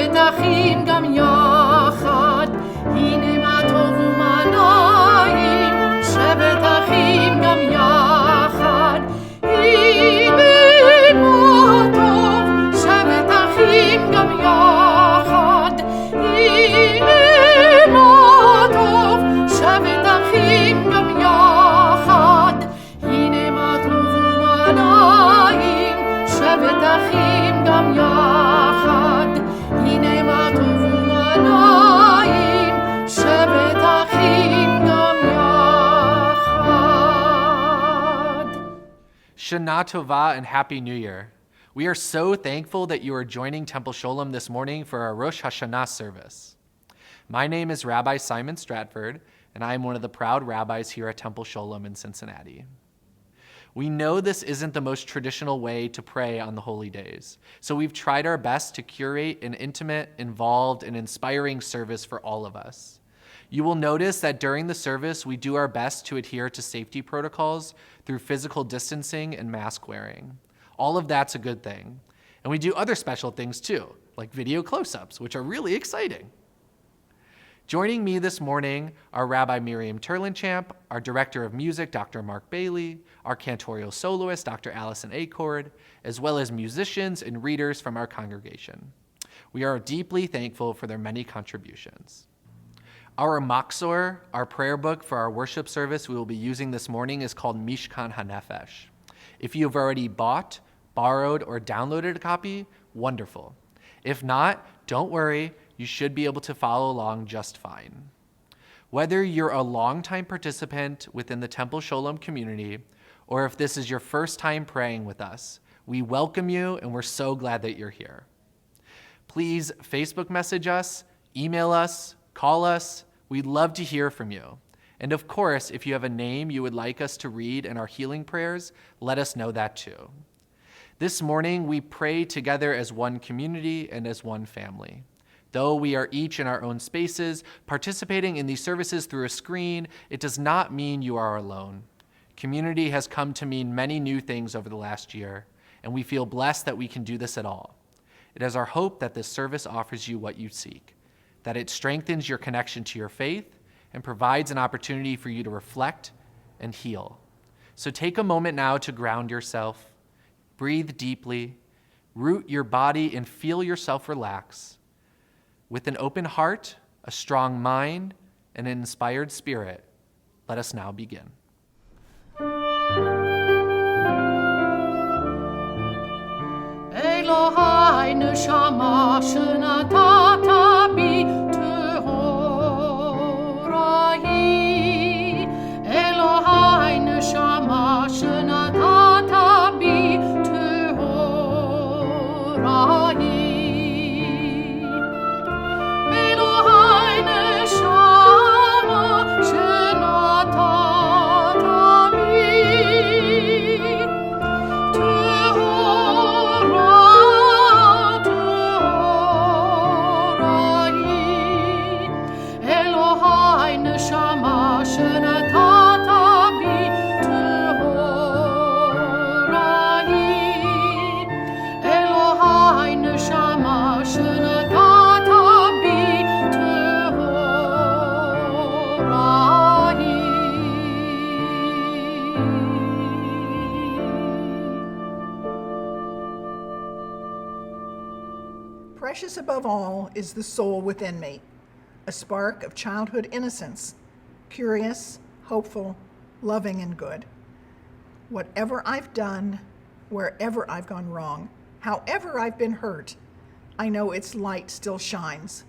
שבת אחים גם יחד, הנה מה טוב ומה נעים, שבת אחים גם יחד, הנה מה טוב, שבת אחים גם יחד, הנה מה טוב, שבת אחים גם יחד, הנה מה טוב ומה נעים, שבת אחים גם יחד, הנה מה טוב ומה נעים, שבת אחים גם יחד. Shana Tova and Happy New Year. We are so thankful that you are joining Temple Sholom this morning for our Rosh Hashanah service. My name is Rabbi Simon Stratford, and I am one of the proud rabbis here at Temple Sholom in Cincinnati. We know this isn't the most traditional way to pray on the holy days, so we've tried our best to curate an intimate, involved, and inspiring service for all of us. You will notice that during the service, we do our best to adhere to safety protocols through physical distancing and mask wearing. All of that's a good thing. And we do other special things too, like video close-ups, which are really exciting. Joining me this morning are Rabbi Miriam Terlinchamp, our Director of Music, Dr. Mark Bailey, our cantorial soloist, Dr. Allison Acord, as well as musicians and readers from our congregation. We are deeply thankful for their many contributions. Our Machzor, our prayer book for our worship service we will be using this morning, is called Mishkan HaNefesh. If you have already bought, borrowed, or downloaded a copy, wonderful. If not, don't worry, you should be able to follow along just fine. Whether you're a longtime participant within the Temple Sholom community, or if this is your first time praying with us, we welcome you and we're so glad that you're here. Please Facebook message us, email us, call us. We'd love to hear from you. And of course, if you have a name you would like us to read in our healing prayers, let us know that too. This morning, we pray together as one community and as one family. Though we are each in our own spaces, participating in these services through a screen, it does not mean you are alone. Community has come to mean many new things over the last year, and we feel blessed that we can do this at all. It is our hope that this service offers you what you seek, that it strengthens your connection to your faith and provides an opportunity for you to reflect and heal. So take a moment now to ground yourself, breathe deeply, root your body and feel yourself relax. With an open heart, a strong mind, and an inspired spirit, let us now begin. Elohai neshama shenatata bi tehorahi, Elohai neshama shenatata bi tehorahi. Precious above all is the soul within me, a spark of childhood innocence, curious, hopeful, loving, and good. Whatever I've done, wherever I've gone wrong, however I've been hurt, I know its light still shines.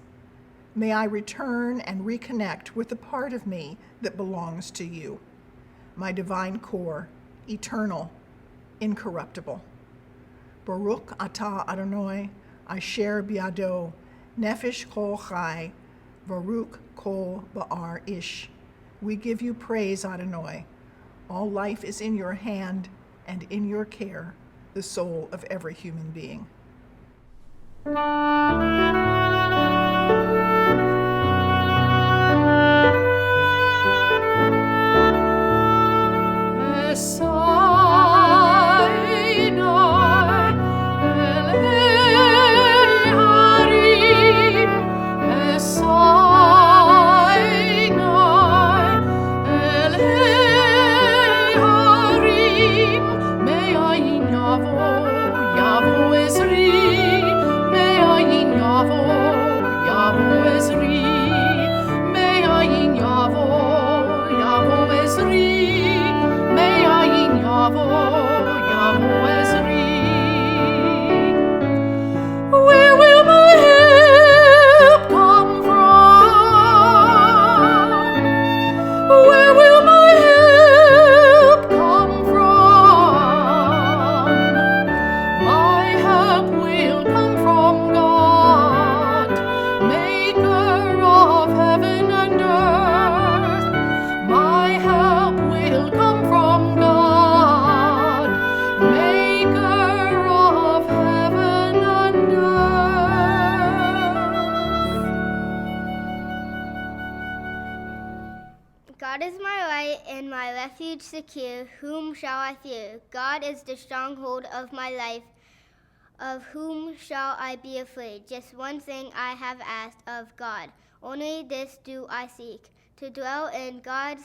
May I return and reconnect with the part of me that belongs to you, my divine core, eternal, incorruptible. Baruch atah Adonai, Asher biado, nefesh kol chai, Baruch kol ba'ar ish. We give you praise, Adonai. All life is in your hand and in your care, the soul of every human being. Hari Ezri, Me'ayin Yavo, Yavo Ezri, Me'ayin Yavo, Yavo Ezri. Where will my help come from? Where will my help come from? My help will come from God, maker of heaven and earth. My help will come from God, maker of heaven and earth. God is my light and my refuge secure. Whom shall I fear? God is the stronghold of my life. Of whom shall I be afraid? Just one thing I have asked of God. Only this do I seek, to dwell in God's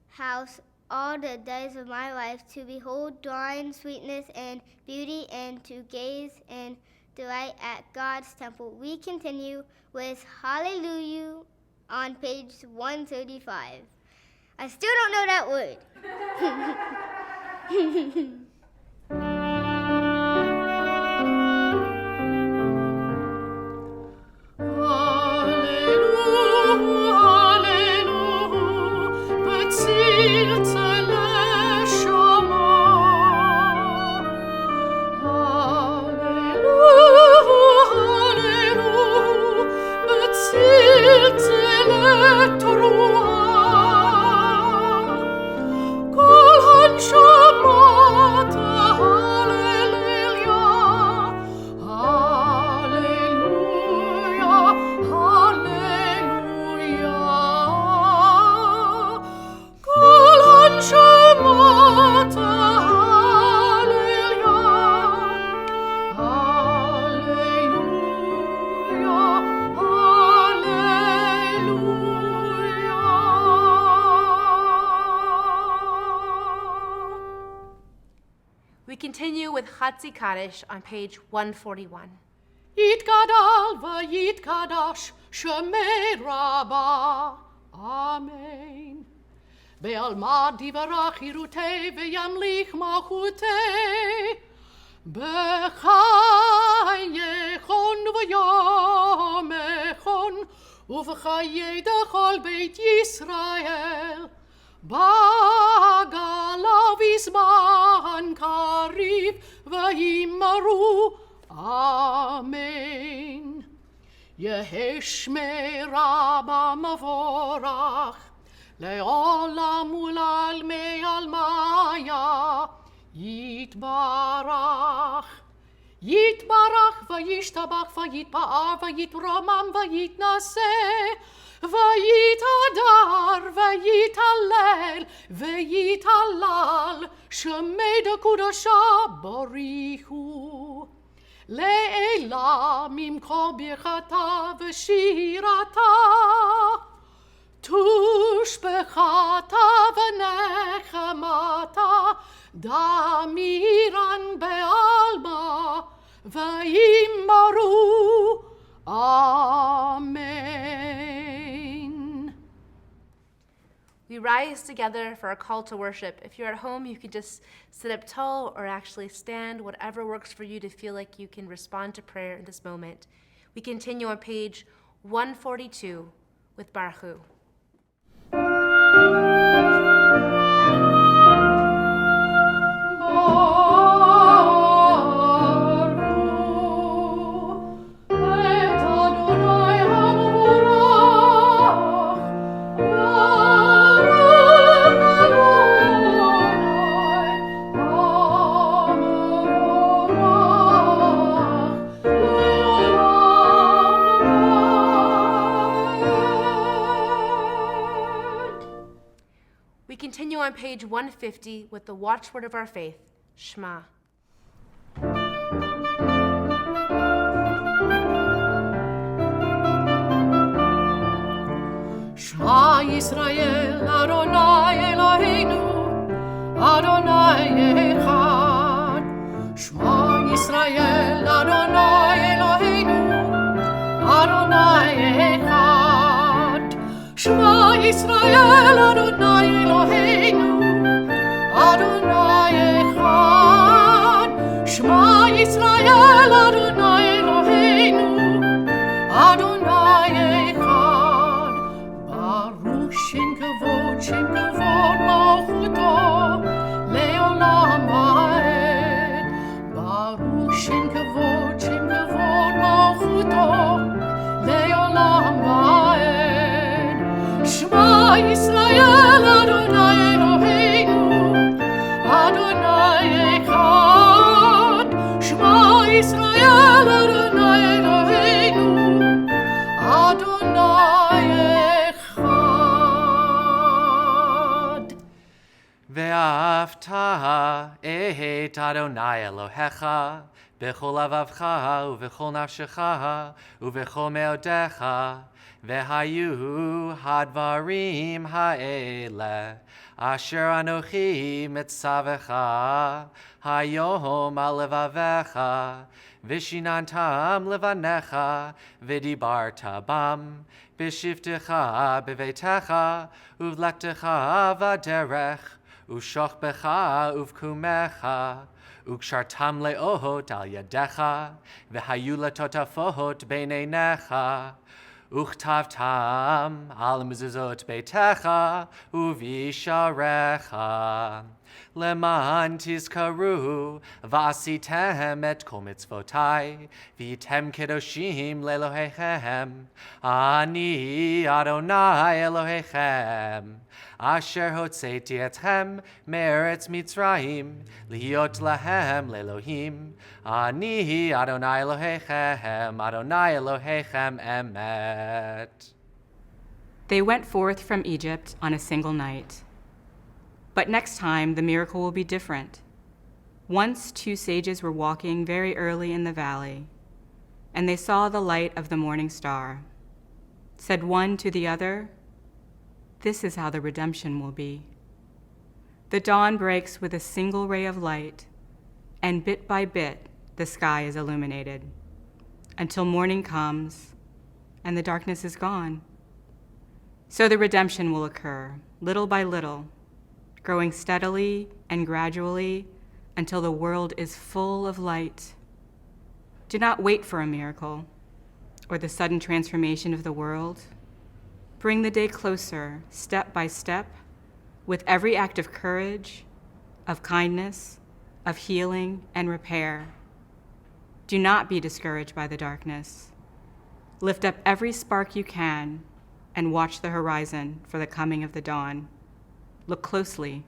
house all the days of my life, to behold divine sweetness and beauty, and to gaze and delight at God's temple. We continue with Hallelujah on page 135. I still don't know that word. Kaddish on page 141. Yitgadal v'yitkadash shemei Rabbah. Amen. Be'alma divarach hirutei ve'yamlich malchutei. B'chayechon v'yomechon uv'chayei dechol beit Yisrael. Bagala v'zman kariv v'yimaru. Amen. Yehi shmei Rabbah mavorach le'olam ulal me'almaya yitbarach. Yitbarach v'yishtabach v'yitba'ar v'yitromam v'yitnaseh v'yitadar v'yitalel v'yitalal shemei dekudasha borichu. Le'ela mimko birchata v'shirata tushbechata v'nechemata damiran be'alma v'yimaru. Amen. We rise together for a call to worship. If you're at home, you can just sit up tall or actually stand, whatever works for you to feel like you can respond to prayer in this moment. We continue on page 142 with Baruch Hu. Continue on page 150 with the watchword of our faith, Shema. Shema Yisrael, Adonai Eloheinu, Adonai Echad. Shema Yisrael, Adonai Eloheinu, Adonai Echad. Yisrael, Adonai Eloheinu, Adonai Echad. Shema Yisrael, Adonai Eloheinu, Adonai Echad. Baruch Shem Kavod Malchuto, Leolam Vaed. Baruch Shem Kavod Malchuto, Leolam Vaed. Shema Yisrael, Adonai Eloheinu, Adonai Echad. Shema Yisrael, Adonai Eloheinu, Adonai Echad. Ve'afta et Adonai Elohecha b'chol lavavcha u'v'chol nafshecha u'v'chol me'odecha ve'hayu hadvarim ha'ele asher anochi mitzavecha hayom al levavecha v'shinantam levanecha v'dibarta bam b'shivtecha b'veitecha uv'lektecha v'derech Ushochbecha uvkumecha, ukshartam le'ohot al yadecha, v'hayu letotafohot beineinecha, uchtavtam al mezuzot beitecha, uvisharecha. Leman tizkaru, v'asitem et kol mitzvotai, v'yitem kedoshim le'Elohechem, ani Adonai Elohechem. Asher hotzeti etchem me'eretz Mitzrayim, lihiot lahem le'Elohim, ani Adonai Elohechem, Adonai Elohechem emet. They went forth from Egypt on a single night. But next time, the miracle will be different. Once 2 sages were walking very early in the valley, and they saw the light of the morning star. Said one to the other, "This is how the redemption will be." The dawn breaks with a single ray of light, and bit by bit, the sky is illuminated, until morning comes and the darkness is gone. So the redemption will occur, little by little, growing steadily and gradually until the world is full of light. Do not wait for a miracle or the sudden transformation of the world. Bring the day closer, step by step, with every act of courage, of kindness, of healing and repair. Do not be discouraged by the darkness. Lift up every spark you can and watch the horizon for the coming of the dawn. Look closely.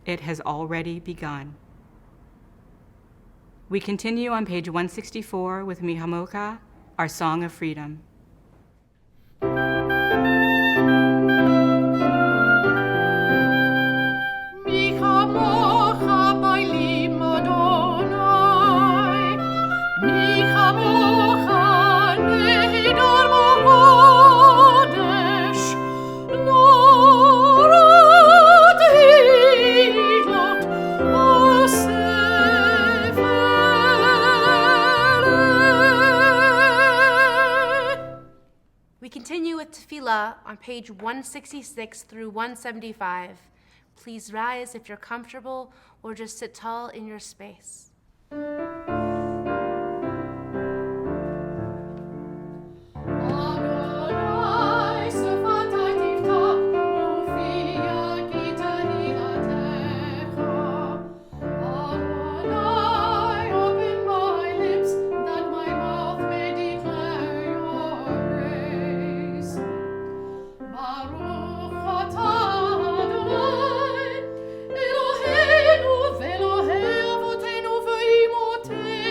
It has already begun. We continue on page 164 with Mihamoka, our Song of Freedom. Tefillah on page 166 through 175. Please rise if you're comfortable or just sit tall in your space. Eloheinu ve'Elohei avotenu ve'imotenu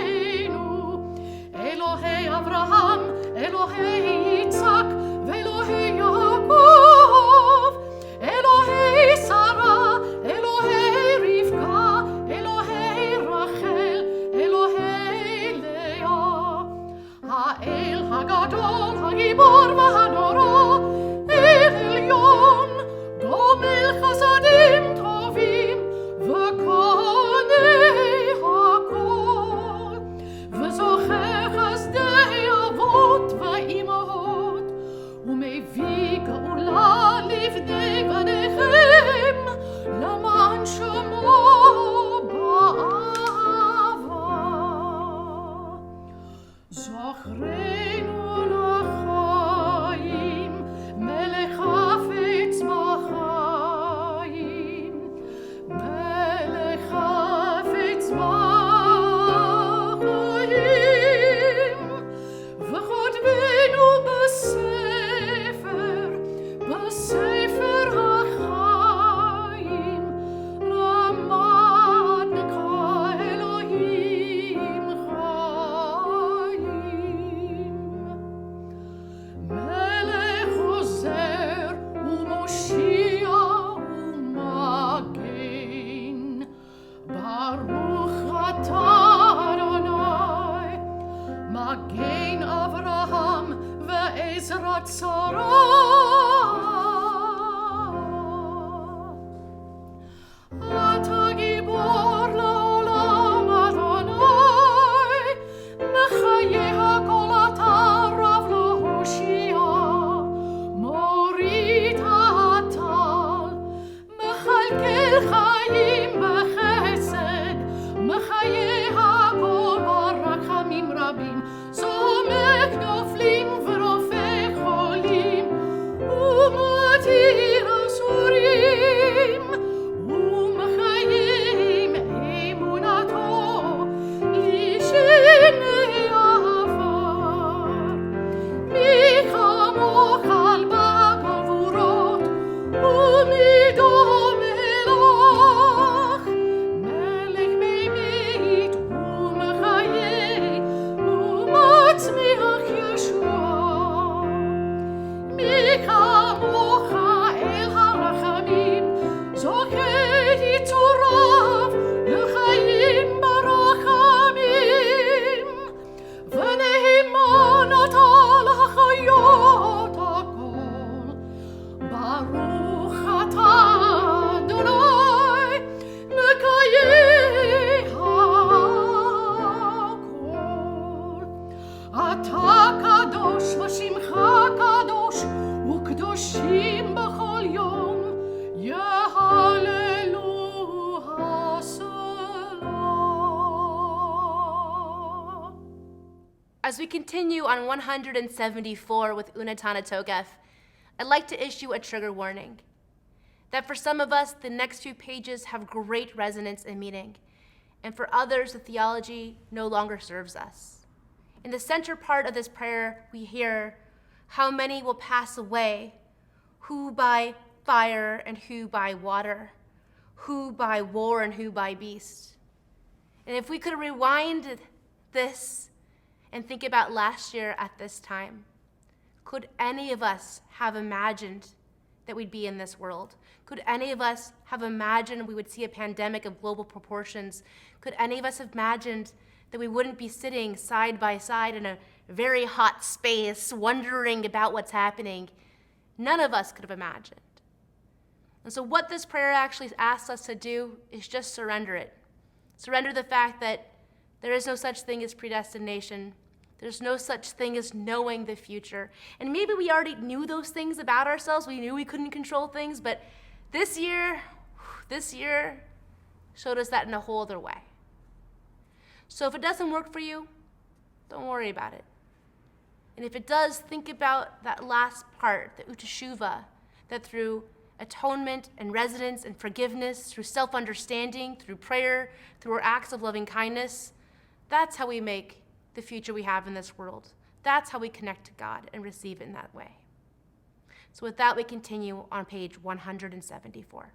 Baruch atah Adonai, Magen Avraham ve'ezrat Sarah. Ata gibor la'olam Adonai, mechaye hakol ata rav lahoshia, morit ha'atal, mechalkel chayim b'chesed, mechaye hakol barachamim rabim, zomek noflim v'rofeh cholim, umatir asurim, umechayim emunato, ishinei afar. Mi chamoch al bagavurot, umidom elach, melech beimeit umechayei, umatzmiach Yeshua. Mi chamocha el harachamim, zokei yitzurav, l'chaim barachamim, v'nehimanat al hachayot hakol. Baruch atah Adonai, mekayeh hakol. Atah kadosh v'shimcha kadosh, u'kdoshim b'chol yom, yehalelu haSelah. As we continue on 174 with Unatana Tokef, I'd like to issue a trigger warning that for some of us, the next few pages have great resonance and meaning, and for others, the theology no longer serves us. In the center part of this prayer, we hear, how many will pass away, who by fire and who by water, who by war and who by beast. And if we could rewind this and think about last year at this time, could any of us have imagined that we'd be in this world? Could any of us have imagined we would see a pandemic of global proportions? Could any of us have imagined that we wouldn't be sitting side by side in a very hot space, wondering about what's happening? None of us could have imagined. And so what this prayer actually asks us to do is just surrender it. Surrender the fact that there is no such thing as predestination. There's no such thing as knowing the future. And maybe we already knew those things about ourselves. We knew we couldn't control things, but this year showed us that in a whole other way. So if it doesn't work for you, don't worry about it. And if it does, think about that last part, the uteshuva, that through atonement and resonance and forgiveness, through self-understanding, through prayer, through our acts of loving kindness, that's how we make the future we have in this world. That's how we connect to God and receive it in that way. So with that, we continue on page 174.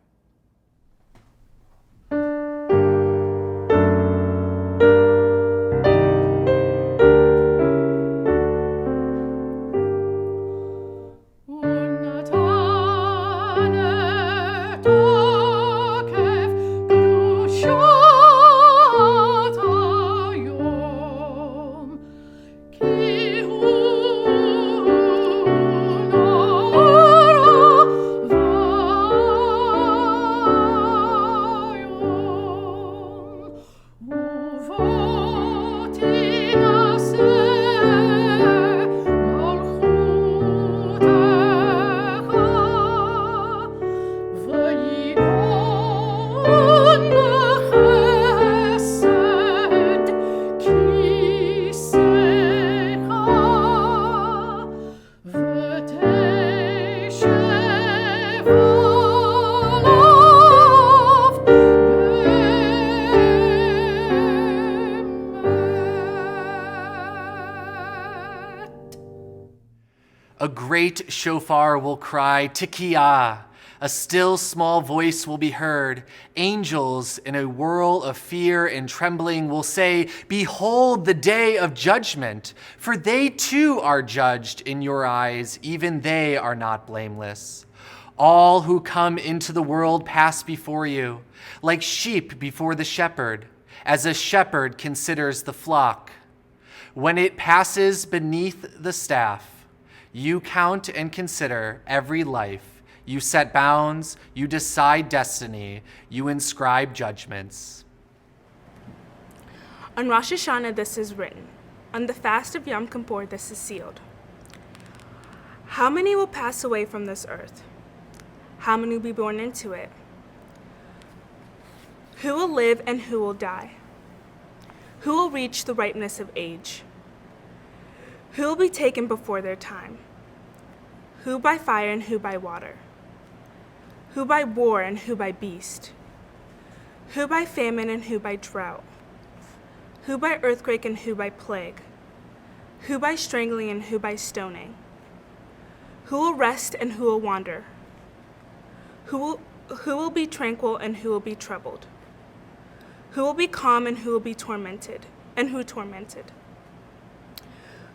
Unatana Tokef, Kedushat hayom, ki hu nara vayom, uvot inaseh malchutecha, v'yigon b'chesed kisecha, v'teshev alav be'emet. A great shofar will cry, Tikiyah. A still small voice will be heard. Angels in a whirl of fear and trembling will say, Behold the day of judgment, for they too are judged in your eyes, even they are not blameless. All who come into the world pass before you, like sheep before the shepherd, as a shepherd considers the flock. When it passes beneath the staff, you count and consider every life. You set bounds, you decide destiny, you inscribe judgments. On Rosh Hashanah this is written. On the fast of Yom Kippur this is sealed. How many will pass away from this earth? How many will be born into it? Who will live and who will die? Who will reach the ripeness of age? Who will be taken before their time? Who by fire and who by water? Who by war and who by beast? Who by famine and who by drought? Who by earthquake and who by plague? Who by strangling and who by stoning? Who will rest and who will wander? Who will be tranquil and who will be troubled? Who will be calm and who will be tormented? And who tormented?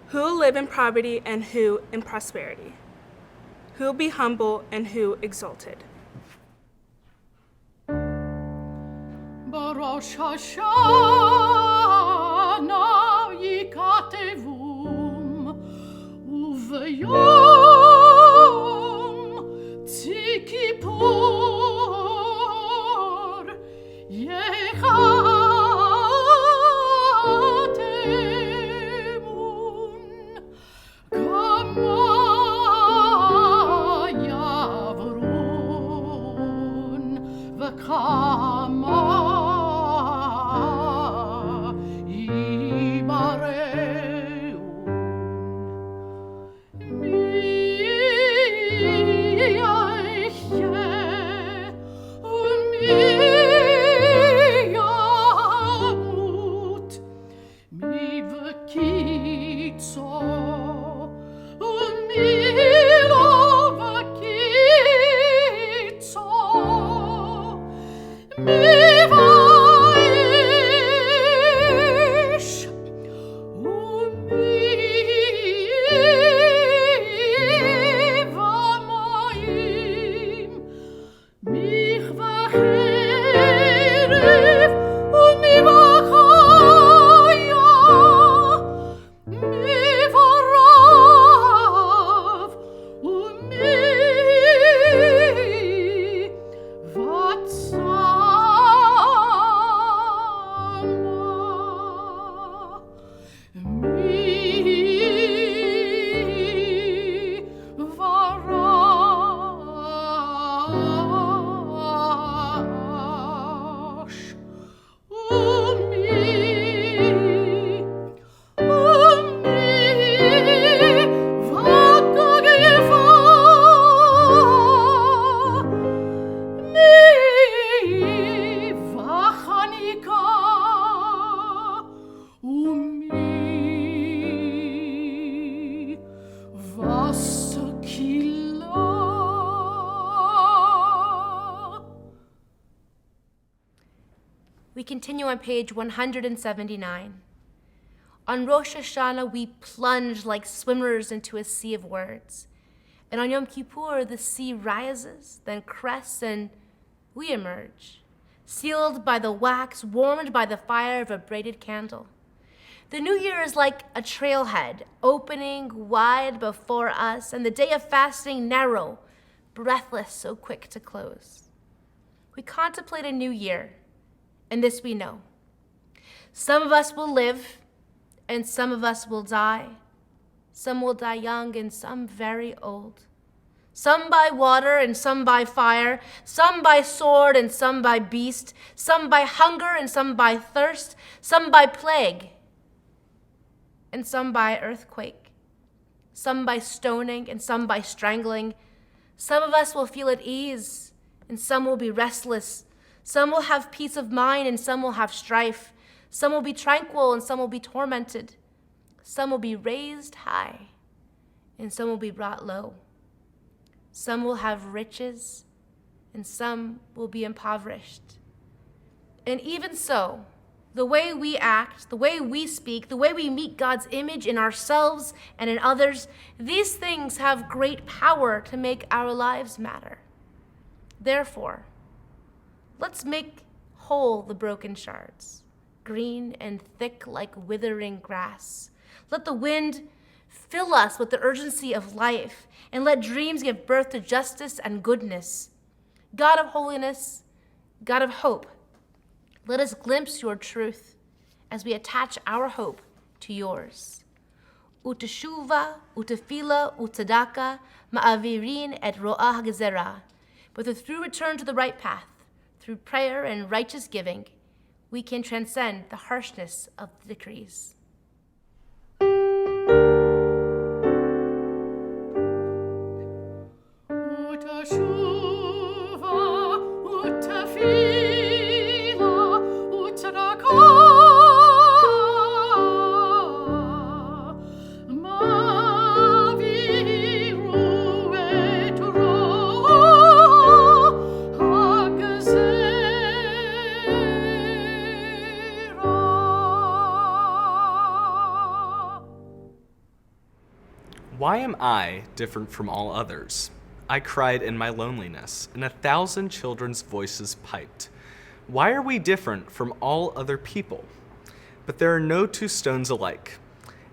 Who will live in poverty and who in prosperity? Who will be humble and who exalted? Barosh Hashanah yikatevum uveyom tzikipur yechatemun kama yavrun v'kama We continue on page 179. On Rosh Hashanah, we plunge like swimmers into a sea of words. And on Yom Kippur, the sea rises, then crests, and we emerge, sealed by the wax, warmed by the fire of a braided candle. The new year is like a trailhead, opening wide before us, and the day of fasting narrow, breathless, so quick to close. We contemplate a new year, and this we know. Some of us will live, and some of us will die. Some will die young, and some very old. Some by water, and some by fire. Some by sword, and some by beast. Some by hunger, and some by thirst. Some by plague, and some by earthquake. Some by stoning, and some by strangling. Some of us will feel at ease, and some will be restless. Some will have peace of mind, and some will have strife. Some will be tranquil, and some will be tormented. Some will be raised high, and some will be brought low. Some will have riches, and some will be impoverished. And even so, the way we act, the way we speak, the way we meet God's image in ourselves and in others, these things have great power to make our lives matter. Therefore, let's make whole the broken shards, green and thick like withering grass. Let the wind fill us with the urgency of life, and let dreams give birth to justice and goodness. God of holiness, God of hope, let us glimpse your truth as we attach our hope to yours. Uteshuva, utefila, utadaka, ma'avirin et ro'ah gezerah. But through return to the right path, through prayer and righteous giving, we can transcend the harshness of the decrees. Why am I different from all others? I cried in my loneliness, and 1,000 children's voices piped. Why are we different from all other people? But there are no two stones alike.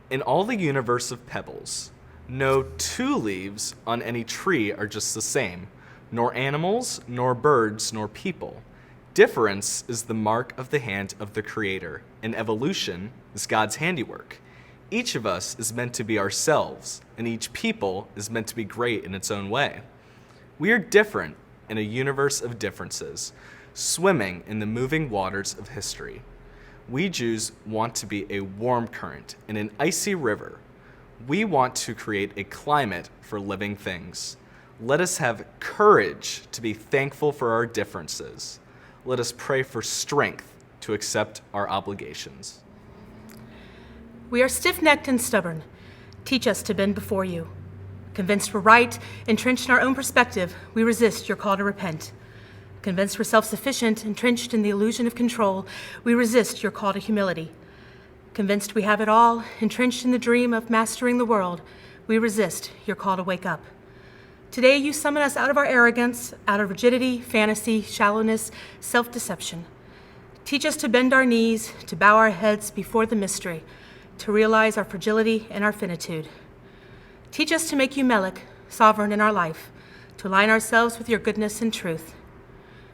In all the universe of pebbles, no two leaves on any tree are just the same, nor animals, nor birds, nor people. Difference is the mark of the hand of the Creator, and evolution is God's handiwork. Each of us is meant to be ourselves, and each people is meant to be great in its own way. We are different in a universe of differences, swimming in the moving waters of history. We Jews want to be a warm current in an icy river. We want to create a climate for living things. Let us have courage to be thankful for our differences. Let us pray for strength to accept our obligations. We are stiff-necked and stubborn. Teach us to bend before you. Convinced we're right, entrenched in our own perspective, we resist your call to repent. Convinced we're self-sufficient, entrenched in the illusion of control, we resist your call to humility. Convinced we have it all, entrenched in the dream of mastering the world, we resist your call to wake up. Today you summon us out of our arrogance, out of rigidity, fantasy, shallowness, self-deception. Teach us to bend our knees, to bow our heads before the mystery, to realize our fragility and our finitude. Teach us to make you Melech, sovereign in our life, to align ourselves with your goodness and truth.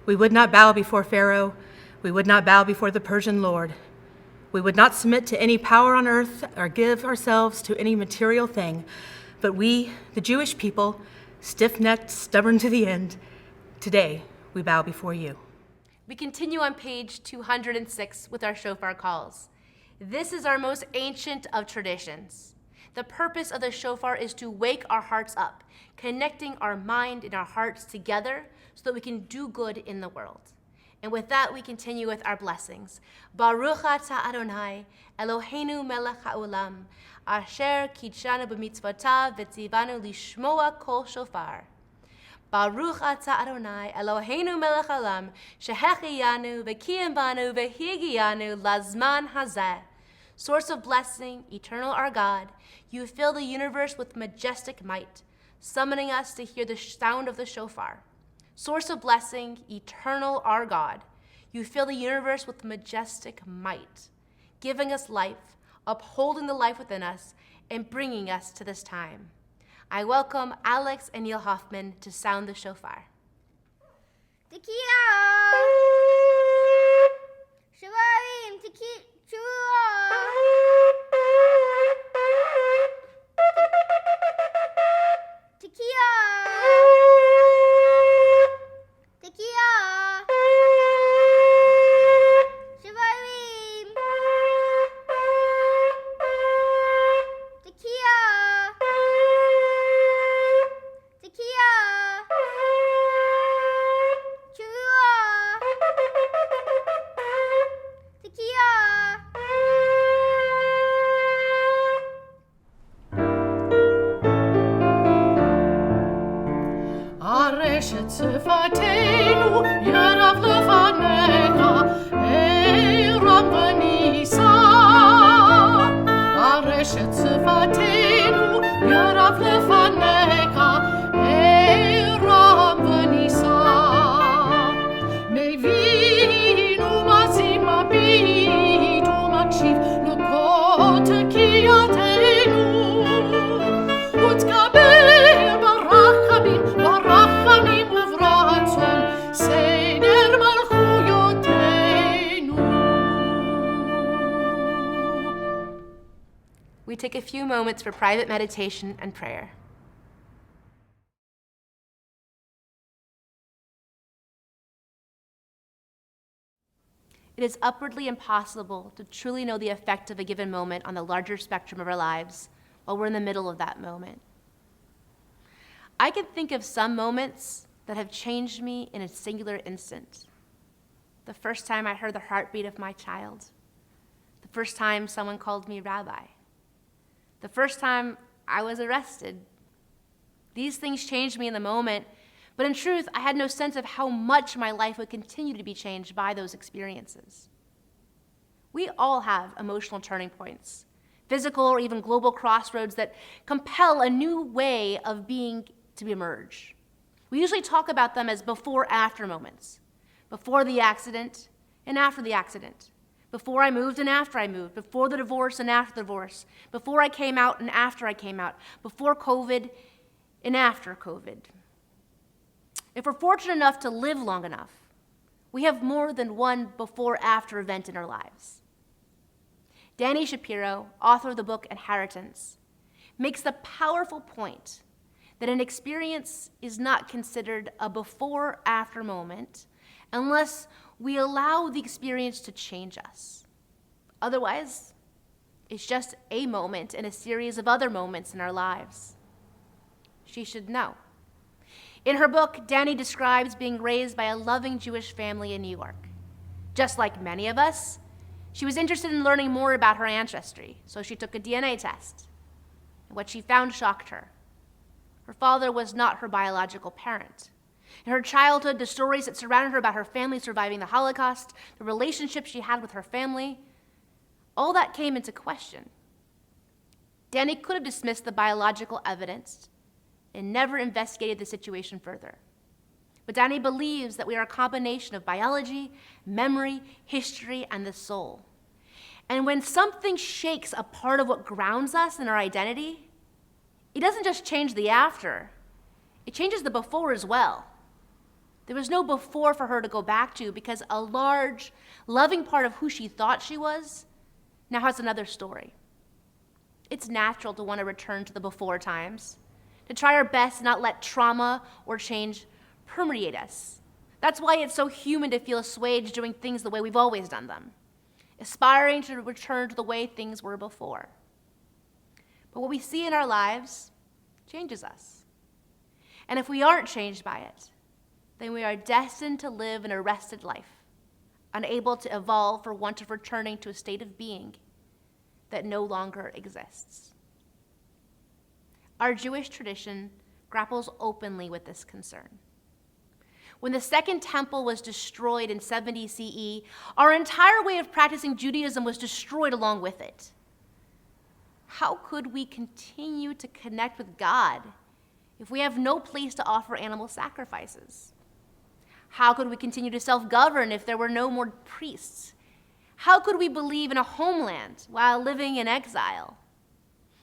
We would not bow before Pharaoh. We would not bow before the Persian Lord. We would not submit to any power on earth or give ourselves to any material thing. But we, the Jewish people, stiff-necked, stubborn to the end, today we bow before you. We continue on page 206 with our shofar calls. This is our most ancient of traditions. The purpose of the shofar is to wake our hearts up, connecting our mind and our hearts together so that we can do good in the world. And with that, we continue with our blessings. Baruch atah Adonai, Eloheinu melech haolam, asher kitshanu b'mitzvotav v'tzivanu lishmoa kol shofar. Baruch atah Adonai, Eloheinu melech haolam, shehechiyanu v'kiyam banu v'higiyanu lazman hazeh. Source of blessing, eternal our God, you fill the universe with majestic might, summoning us to hear the sound of the shofar. Source of blessing, eternal our God, you fill the universe with majestic might, giving us life, upholding the life within us, and bringing us to this time. I welcome Alex and Neil Hoffman to sound the shofar. Tekiah! Shavarim, Tekiah! Tekiah! Shavarim! Tekiah! Tekiah! Tekiah! we take a few moments for private meditation and prayer. It is upwardly impossible to truly know the effect of a given moment on the larger spectrum of our lives while we're in the middle of that moment. I can think of some moments that have changed me in a singular instant. The first time I heard the heartbeat of my child. The first time someone called me rabbi. The first time I was arrested. These things changed me in the moment, but in truth, I had no sense of how much my life would continue to be changed by those experiences. We all have emotional turning points, physical or even global crossroads that compel a new way of being to emerge. We usually talk about them as before-after moments. Before the accident and after the accident. Before I moved and after I moved. Before the divorce and after the divorce. Before I came out and after I came out. Before COVID and after COVID. If we're fortunate enough to live long enough, we have more than one before-after event in our lives. Danny Shapiro, author of the book Inheritance, makes the powerful point that an experience is not considered a before-after moment unless we allow the experience to change us. Otherwise, it's just a moment in a series of other moments in our lives. She should know. In her book, Danny describes being raised by a loving Jewish family in New York. Just like many of us, she was interested in learning more about her ancestry, so she took a DNA test. And what she found shocked her. Her father was not her biological parent. In her childhood, the stories that surrounded her about her family surviving the Holocaust, the relationships she had with her family, all that came into question. Danny could have dismissed the biological evidence and never investigated the situation further. But Danny believes that we are a combination of biology, memory, history, and the soul. And when something shakes a part of what grounds us in our identity, it doesn't just change the after, it changes the before as well. There was no before for her to go back to because a large, loving part of who she thought she was now has another story. It's natural to want to return to the before times, to try our best to not let trauma or change permeate us. That's why it's so human to feel assuaged doing things the way we've always done them, aspiring to return to the way things were before. But what we see in our lives changes us. And if we aren't changed by it, then we are destined to live an arrested life, unable to evolve for want of returning to a state of being that no longer exists. Our Jewish tradition grapples openly with this concern. When the Second Temple was destroyed in 70 CE, our entire way of practicing Judaism was destroyed along with it. How could we continue to connect with God if we have no place to offer animal sacrifices? How could we continue to self-govern if there were no more priests? How could we believe in a homeland while living in exile?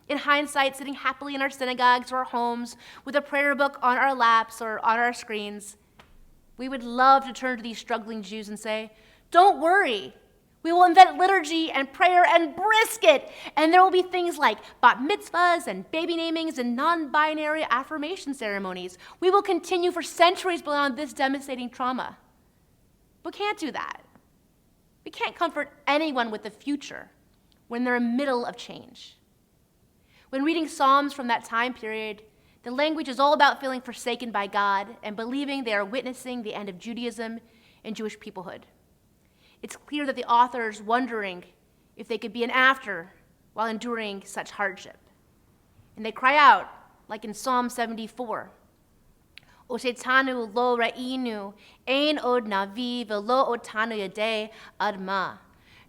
In hindsight, sitting happily in our synagogues or our homes with a prayer book on our laps or on our screens, we would love to turn to these struggling Jews and say, don't worry, we will invent liturgy and prayer and brisket, and there will be things like bat mitzvahs and baby namings and non-binary affirmation ceremonies. We will continue for centuries beyond this devastating trauma. But we can't do that. We can't comfort anyone with the future when they're in the middle of change. When reading Psalms from that time period, the language is all about feeling forsaken by God and believing they are witnessing the end of Judaism and Jewish peoplehood. It's clear that the author is wondering if they could be an after while enduring such hardship. And they cry out, like in Psalm 74, Otetanu lo ra'inu, ein od navi velo otanu yadei adma.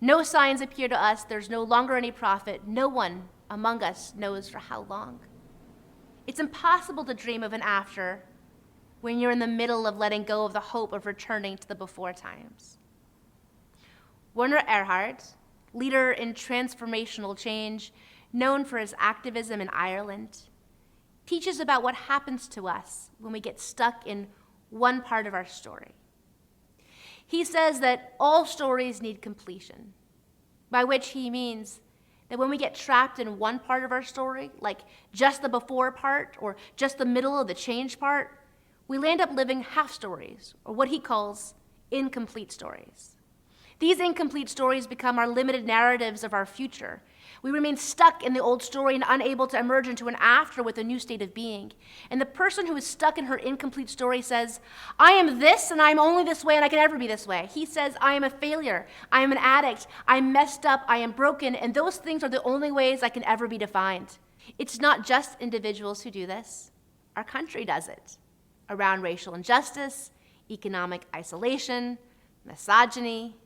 No signs appear to us, there's no longer any prophet, no one among us knows for how long. It's impossible to dream of an after when you're in the middle of letting go of the hope of returning to the before times. Werner Erhard, leader in transformational change, known for his activism in Ireland, teaches about what happens to us when we get stuck in one part of our story. He says that all stories need completion, by which he means that when we get trapped in one part of our story, like just the before part or just the middle of the change part, we land up living half stories, or what he calls incomplete stories. These incomplete stories become our limited narratives of our future. We remain stuck in the old story and unable to emerge into an after with a new state of being. And the person who is stuck in her incomplete story says, I am this and I am only this way and I can never be this way. He says, I am a failure, I am an addict, I'm messed up, I am broken, and those things are the only ways I can ever be defined. It's not just individuals who do this. Our country does it. Around racial injustice, economic isolation, misogyny.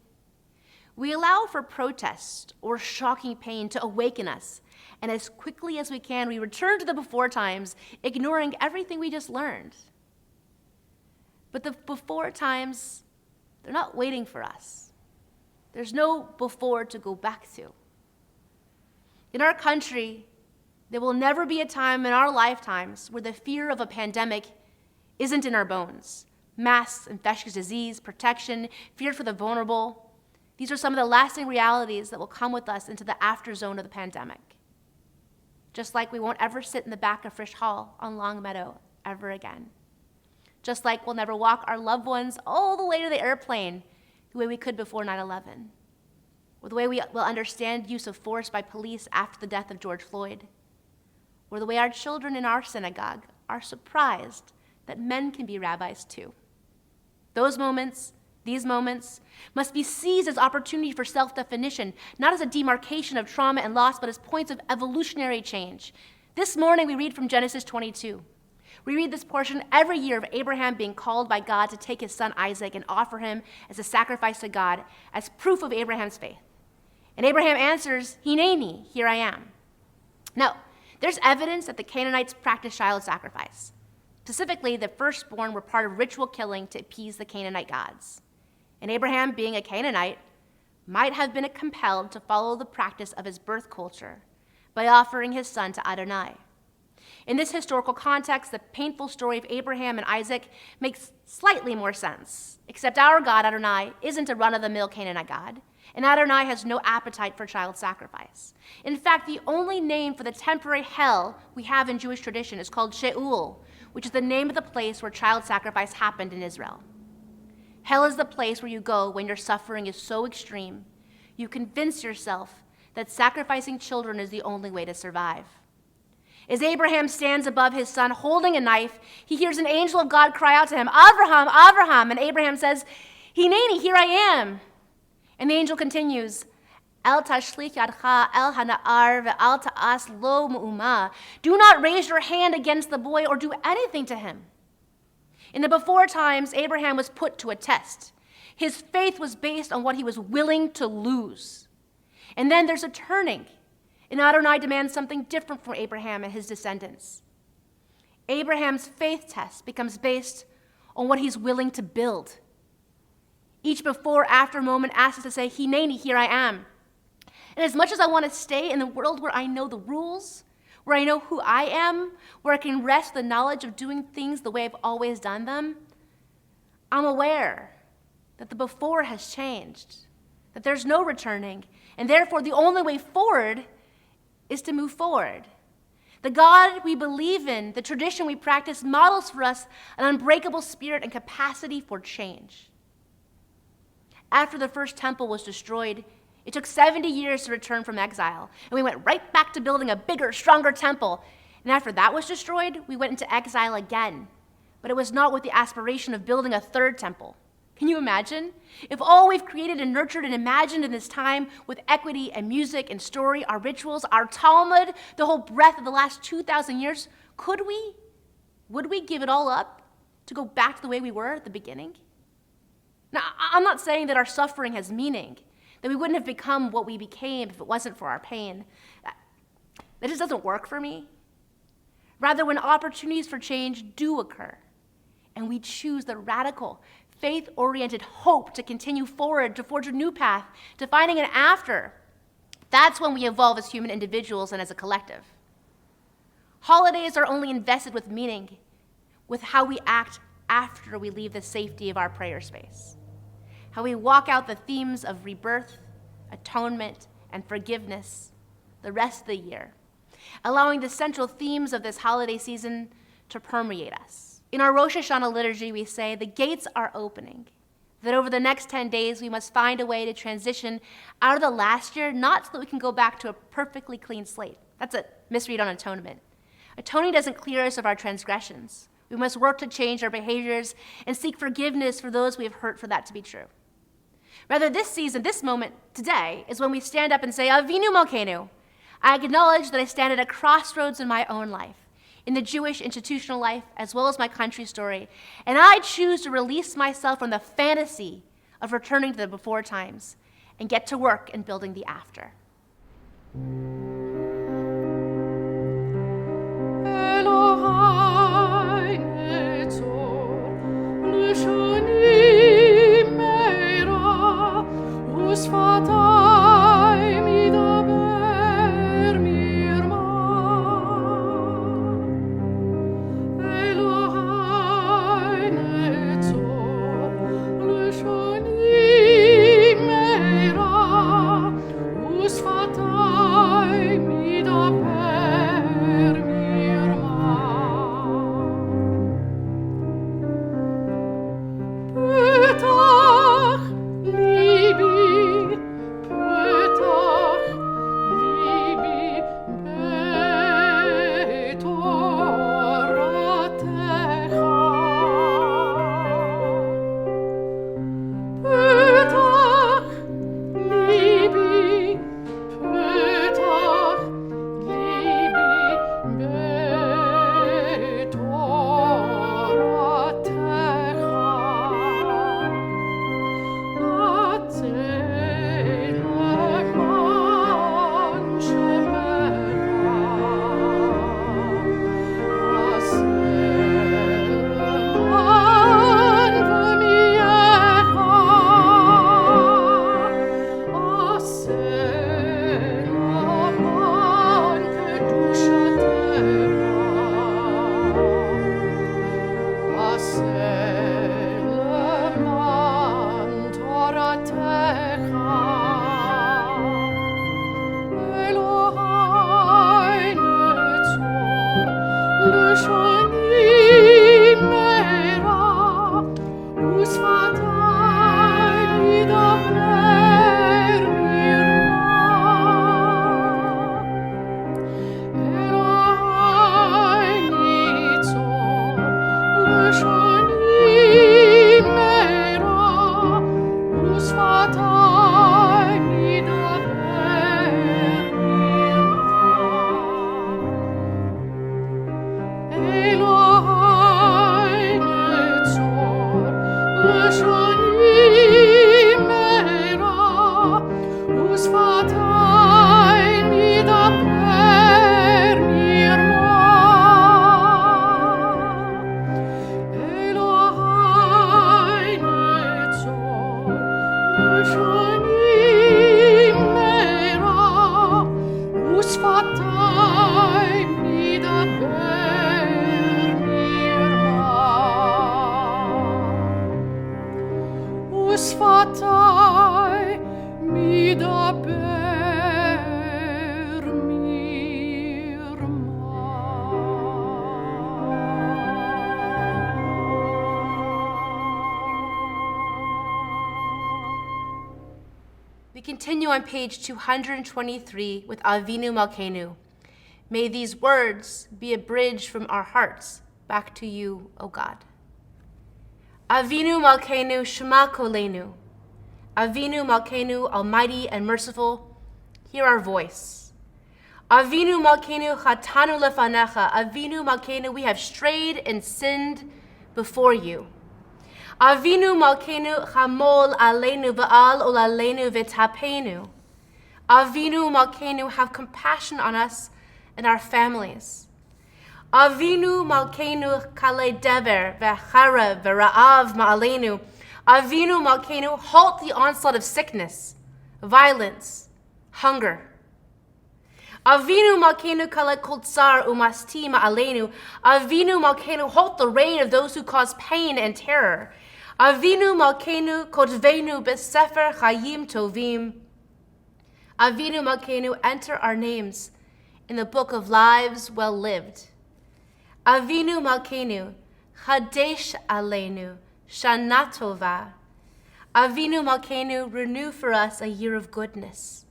We allow for protest or shocking pain to awaken us, and as quickly as we can, we return to the before times, ignoring everything we just learned. But the before times, they're not waiting for us. There's no before to go back to. In our country, there will never be a time in our lifetimes where the fear of a pandemic isn't in our bones. Masks, infectious disease, protection, fear for the vulnerable. These are some of the lasting realities that will come with us into the after zone of the pandemic. Just like we won't ever sit in the back of Frisch Hall on Long Meadow ever again. Just like we'll never walk our loved ones all the way to the airplane the way we could before 9/11. Or the way we will understand use of force by police after the death of George Floyd. Or the way our children in our synagogue are surprised that men can be rabbis too. These moments must be seized as opportunity for self-definition, not as a demarcation of trauma and loss, but as points of evolutionary change. This morning we read from Genesis 22. We read this portion every year of Abraham being called by God to take his son Isaac and offer him as a sacrifice to God as proof of Abraham's faith. And Abraham answers, Hineni, here I am. Now, there's evidence that the Canaanites practiced child sacrifice. Specifically, the firstborn were part of ritual killing to appease the Canaanite gods. And Abraham, being a Canaanite, might have been compelled to follow the practice of his birth culture by offering his son to Adonai. In this historical context, the painful story of Abraham and Isaac makes slightly more sense, except our God, Adonai, isn't a run-of-the-mill Canaanite God, and Adonai has no appetite for child sacrifice. In fact, the only name for the temporary hell we have in Jewish tradition is called Sheol, which is the name of the place where child sacrifice happened in Israel. Hell is the place where you go when your suffering is so extreme, you convince yourself that sacrificing children is the only way to survive. As Abraham stands above his son holding a knife, he hears an angel of God cry out to him, Abraham, Abraham, and Abraham says, Hineni, here I am. And the angel continues, El tashlich yadcha el hana'ar ve'al ta'as lo mu'uma. Do not raise your hand against the boy or do anything to him. In the before times, Abraham was put to a test. His faith was based on what he was willing to lose. And then there's a turning, and Adonai demands something different from Abraham and his descendants. Abraham's faith test becomes based on what he's willing to build. Each before-after moment asks us to say, Hineni, here I am. And as much as I want to stay in the world where I know the rules, where I know who I am, where I can rest the knowledge of doing things the way I've always done them, I'm aware that the before has changed, that there's no returning, and therefore the only way forward is to move forward. The God we believe in, the tradition we practice, models for us an unbreakable spirit and capacity for change. After the first temple was destroyed, it took 70 years to return from exile, and we went right back to building a bigger, stronger temple. And after that was destroyed, we went into exile again. But it was not with the aspiration of building a third temple. Can you imagine? If all we've created and nurtured and imagined in this time with equity and music and story, our rituals, our Talmud, the whole breadth of the last 2,000 years, would we give it all up to go back to the way we were at the beginning? Now, I'm not saying that our suffering has meaning, that we wouldn't have become what we became if it wasn't for our pain. That just doesn't work for me. Rather, when opportunities for change do occur, and we choose the radical, faith-oriented hope to continue forward, to forge a new path, to finding an after, that's when we evolve as human individuals and as a collective. Holidays are only invested with meaning, with how we act after we leave the safety of our prayer space. How we walk out the themes of rebirth, atonement, and forgiveness the rest of the year, allowing the central themes of this holiday season to permeate us. In our Rosh Hashanah liturgy, we say the gates are opening, that over the next 10 days, we must find a way to transition out of the last year, not so that we can go back to a perfectly clean slate. That's a misread on atonement. Atoning doesn't clear us of our transgressions. We must work to change our behaviors and seek forgiveness for those we have hurt for that to be true. Rather, this season, this moment, today, is when we stand up and say, Avinu Malkeinu. I acknowledge that I stand at a crossroads in my own life, in the Jewish institutional life, as well as my country story, and I choose to release myself from the fantasy of returning to the before times and get to work in building the after. We continue on page 223 with Avinu Malkeinu. May these words be a bridge from our hearts back to you, O God. Avinu Malkeinu Shema Kolenu. Avinu Malkeinu, Almighty and merciful, hear our voice. Avinu Malkeinu Chatanu Lefanecha. Avinu Malkeinu, we have strayed and sinned before you. Avinu Malkeinu Chamol Aleinu Va'al Olaleinu V'tapenu. Avinu Malkeinu, have compassion on us and our families. Avinu Malkeinu Kalei Dever V'chara V'ra'av Ma'aleinu. Avinu Malkeinu, halt the onslaught of sickness, violence, hunger. Avinu Malkeinu Kalei Kol Tsar Umasti Ma'aleinu. Avinu Malkeinu, halt the reign of those who cause pain and terror. Avinu Malkeinu Kotvenu B'Sefer Chayim Tovim. Avinu Malkeinu, enter our names in the book of lives well lived. Avinu Malkeinu, Chadesh Aleinu, Shana Tova. Avinu Malkeinu, renew for us a year of goodness.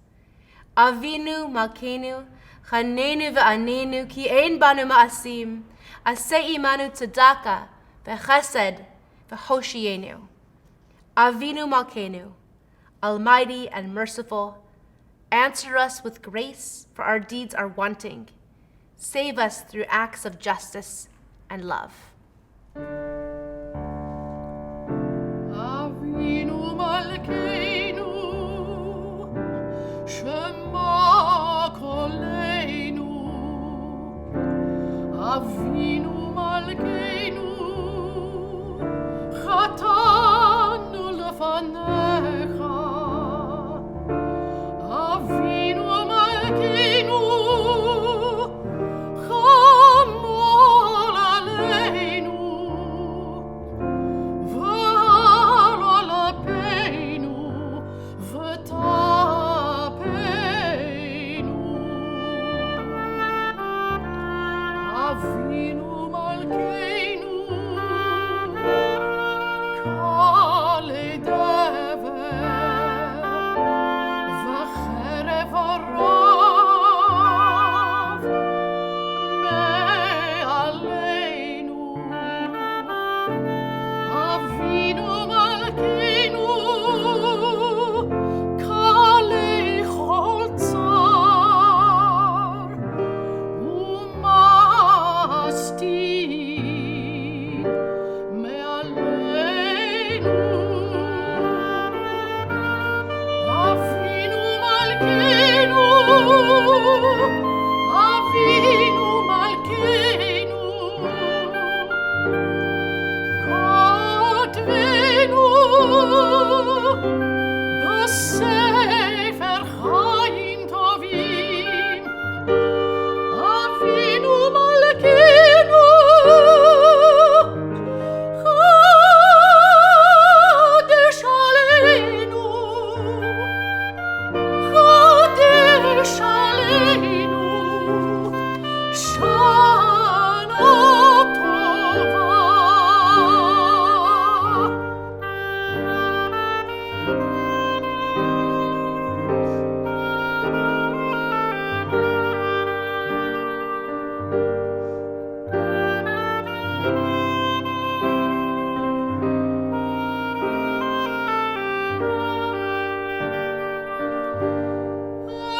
Avinu Malkeinu, Chanenu ve'anenu, ki ein banu ma'asim, aseh imanu tzedakah, ve'chesed, ve'hoshienu. Avinu Malkeinu, almighty and merciful, answer us with grace, for our deeds are wanting. Save us through acts of justice and love. Avinu Malkeinu, Shema Koleinu. Avinu Malkeinu, Chatanu lefanecha. Avinu Malkeinu, Chamol aleinu. V'al alapeinu, v'tapeinu. Avinu Malkeinu, Kol Nidre, v'cherev harav me'aleinu. Avinu Malkeinu, kalei chol tzar u'mastin me'aleinu. Avinu Malkeinu, Avinu Malkeinu, Kotvenu b'sefer chayim tovim. Avinu Malkeinu, Chadesh aleinu, Chadesh aleinu, Shana Tova.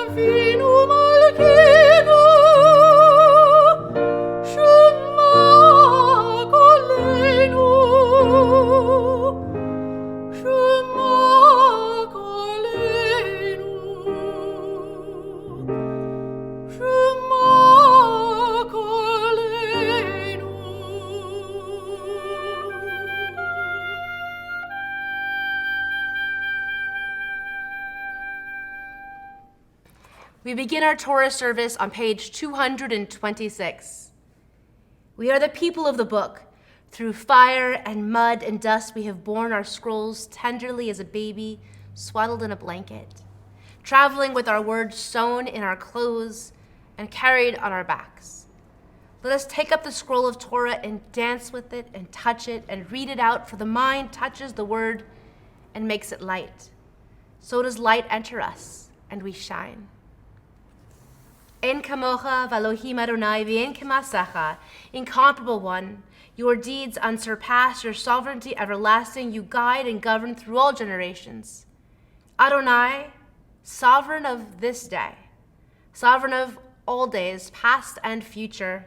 Avinu Malkeinu, Shema Koleinu, Shema Koleinu, Shema Koleinu. We begin our Torah service on page 226. We are the people of the book. Through fire and mud and dust we have borne our scrolls tenderly as a baby swaddled in a blanket, traveling with our words sewn in our clothes and carried on our backs. Let us take up the scroll of Torah and dance with it and touch it and read it out, for the mind touches the word and makes it light. So does light enter us, and we shine. En kamocha v'Elohim Adonai v'en kemasecha, incomparable one, your deeds unsurpassed, your sovereignty everlasting, you guide and govern through all generations. Adonai, sovereign of this day, sovereign of all days, past and future.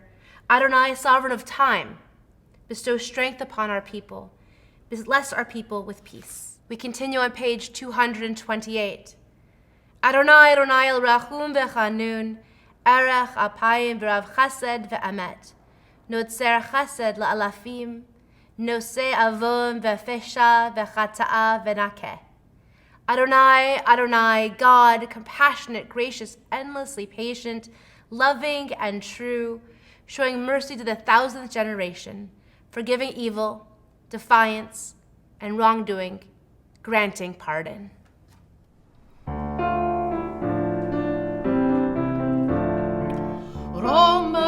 Adonai, sovereign of time, bestow strength upon our people, bless our people with peace. We continue on page 228. Adonai, Adonai el rachum v'chanun, erech apayim v'rav chesed v'emet, notzer chesed la'alafim, noseh avon v'fesha v'chata'a v'nakeh. Adonai, Adonai, God, compassionate, gracious, endlessly patient, loving and true, showing mercy to the 1,000th generation, forgiving evil, defiance, and wrongdoing, granting pardon.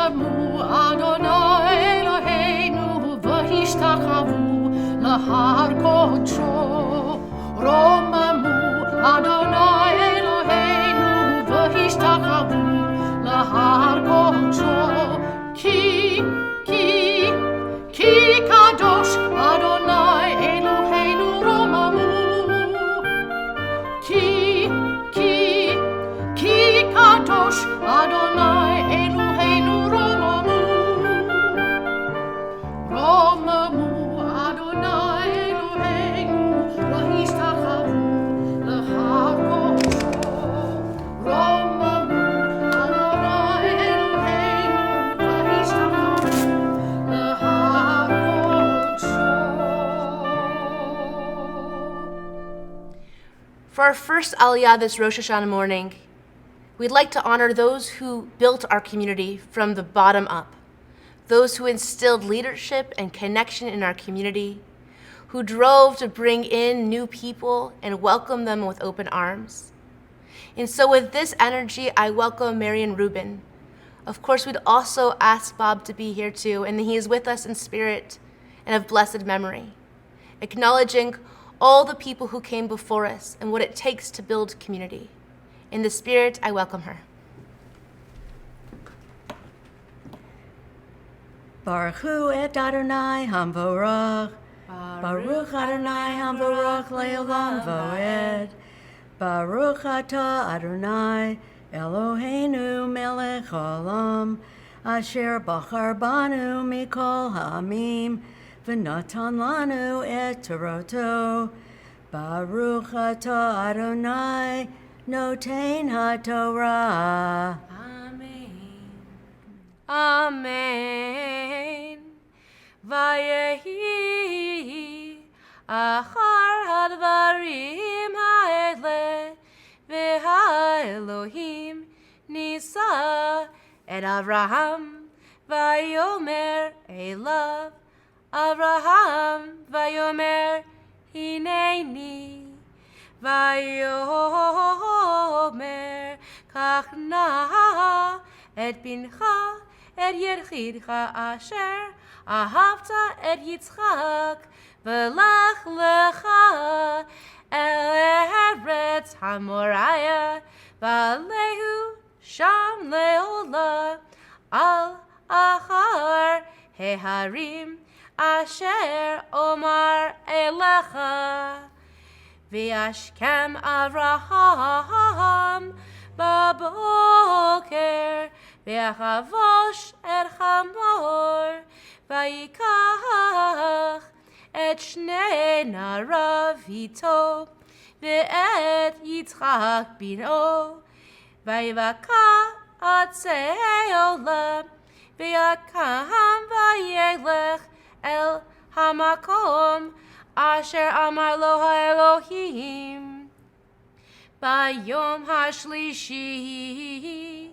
Romamu Adonai Eloheinu v'hishtachavu lahar kodsho. Romamu Adonai Eloheinu v'hishtachavu lahar kodsho. Ki kadosh Adonai Eloheinu Romamu. Ki kadosh Adonai Eloheinu Romamu. Romamu Adonai Eloheinu v'hishtachavu lahar kodsho. Romamu Adonai Eloheinu v'hishtachavu lahar kodsho. For our first Aliyah this Rosh Hashanah morning, we'd like to honor those who built our community from the bottom up, those who instilled leadership and connection in our community, who drove to bring in new people and welcome them with open arms. And so with this energy, I welcome Marion Rubin. Of course, we'd also ask Bob to be here too, and he is with us in spirit and of blessed memory, acknowledging all the people who came before us and what it takes to build community. In the spirit, I welcome her. Baruch Hu et Adonai Hamvorach. Baruch Adonai Hamvorach Leolam Voed. Baruch Atah Adonai Eloheinu Melech Olam. Asher Bachar Banu Mikol Ha'amim. V'natan lanu et Toroto. Baruch Atah Adonai Noten HaTorah. Amen. Amen. Vayehi achar hadvarim ha'ele v'ha'elohim nisa et Avraham vayomer elav Avraham vayomer hineni vayomer kach na et bincha et yechidcha asher ahavta et Yitzchak v'lach lecha el eretz hamoraya v'alehu sham leola al achar heharim asher omar elecha v'yashkem Avraham baboker v'yachavosh et chamor v'yikach et shnei narav ito ve'et Yitzchak bino v'yivaka atzei olam v'yakam v'yelech el hamakom asher amar lo ha'elohim bayom hashlishi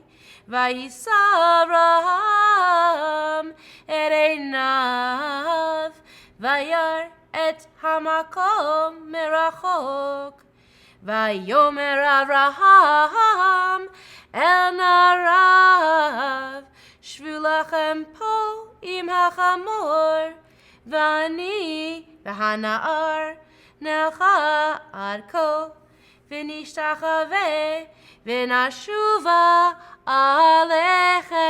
vayisa Avraham et einav vayar et hamakom merachok vayomer Avraham el narav shvu lachem po im hachamor vani v'hana'ar nelcha adko v'nishtachave v'nashuva alechem.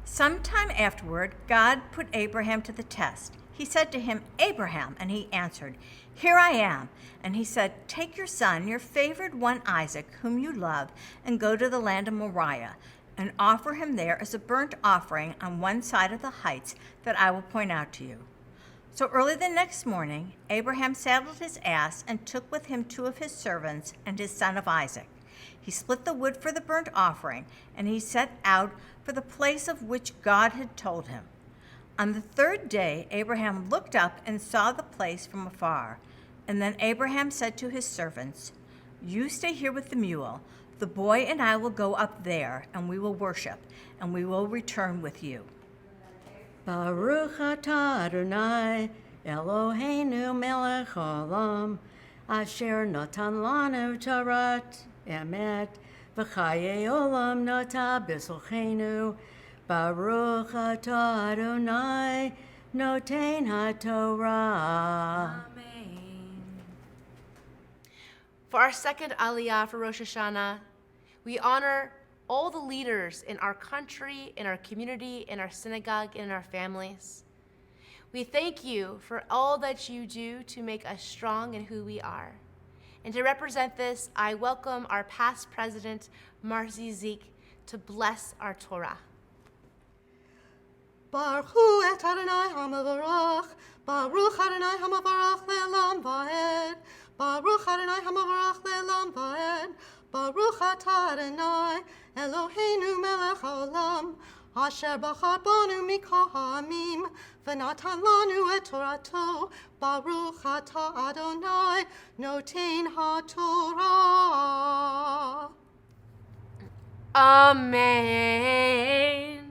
Sometime afterward, God put Abraham to the test. He said to him, Abraham, and he answered, Here I am. And he said, Take your son, your favored one Isaac, whom you love, and go to the land of Moriah, and offer him there as a burnt offering on one side of the heights that I will point out to you. So early the next morning, Abraham saddled his ass and took with him 2 of his servants and his son of Isaac. He split the wood for the burnt offering, and he set out for the place of which God had told him. On the 3rd day, Abraham looked up and saw the place from afar. And then Abraham said to his servants, You stay here with the mule. The boy and I will go up there, and we will worship, and we will return with you. Baruch atah Adonai Eloheinu melech haolam asher natan lanu Torah emet v'chaye olam nata b'solchenu. Baruch atah Adonai, noten haTorah. For our second Aliyah for Rosh Hashanah, we honor all the leaders in our country, in our community, in our synagogue, and in our families. We thank you for all that you do to make us strong in who we are. And to represent this, I welcome our past president, Marcy Zeke, to bless our Torah. Baruch hu et Adonai hamavarach, Baruch Adonai hamavarach le'olam va'ed, Baruch Adonai hamavarach le'olam va'ed, Baruch atah Adonai, Eloheinu melech haolam, Asher bachar banu mikol ha'amim, v'natan lanu et Torato, Baruch atah Adonai, noten haTorah. Amen.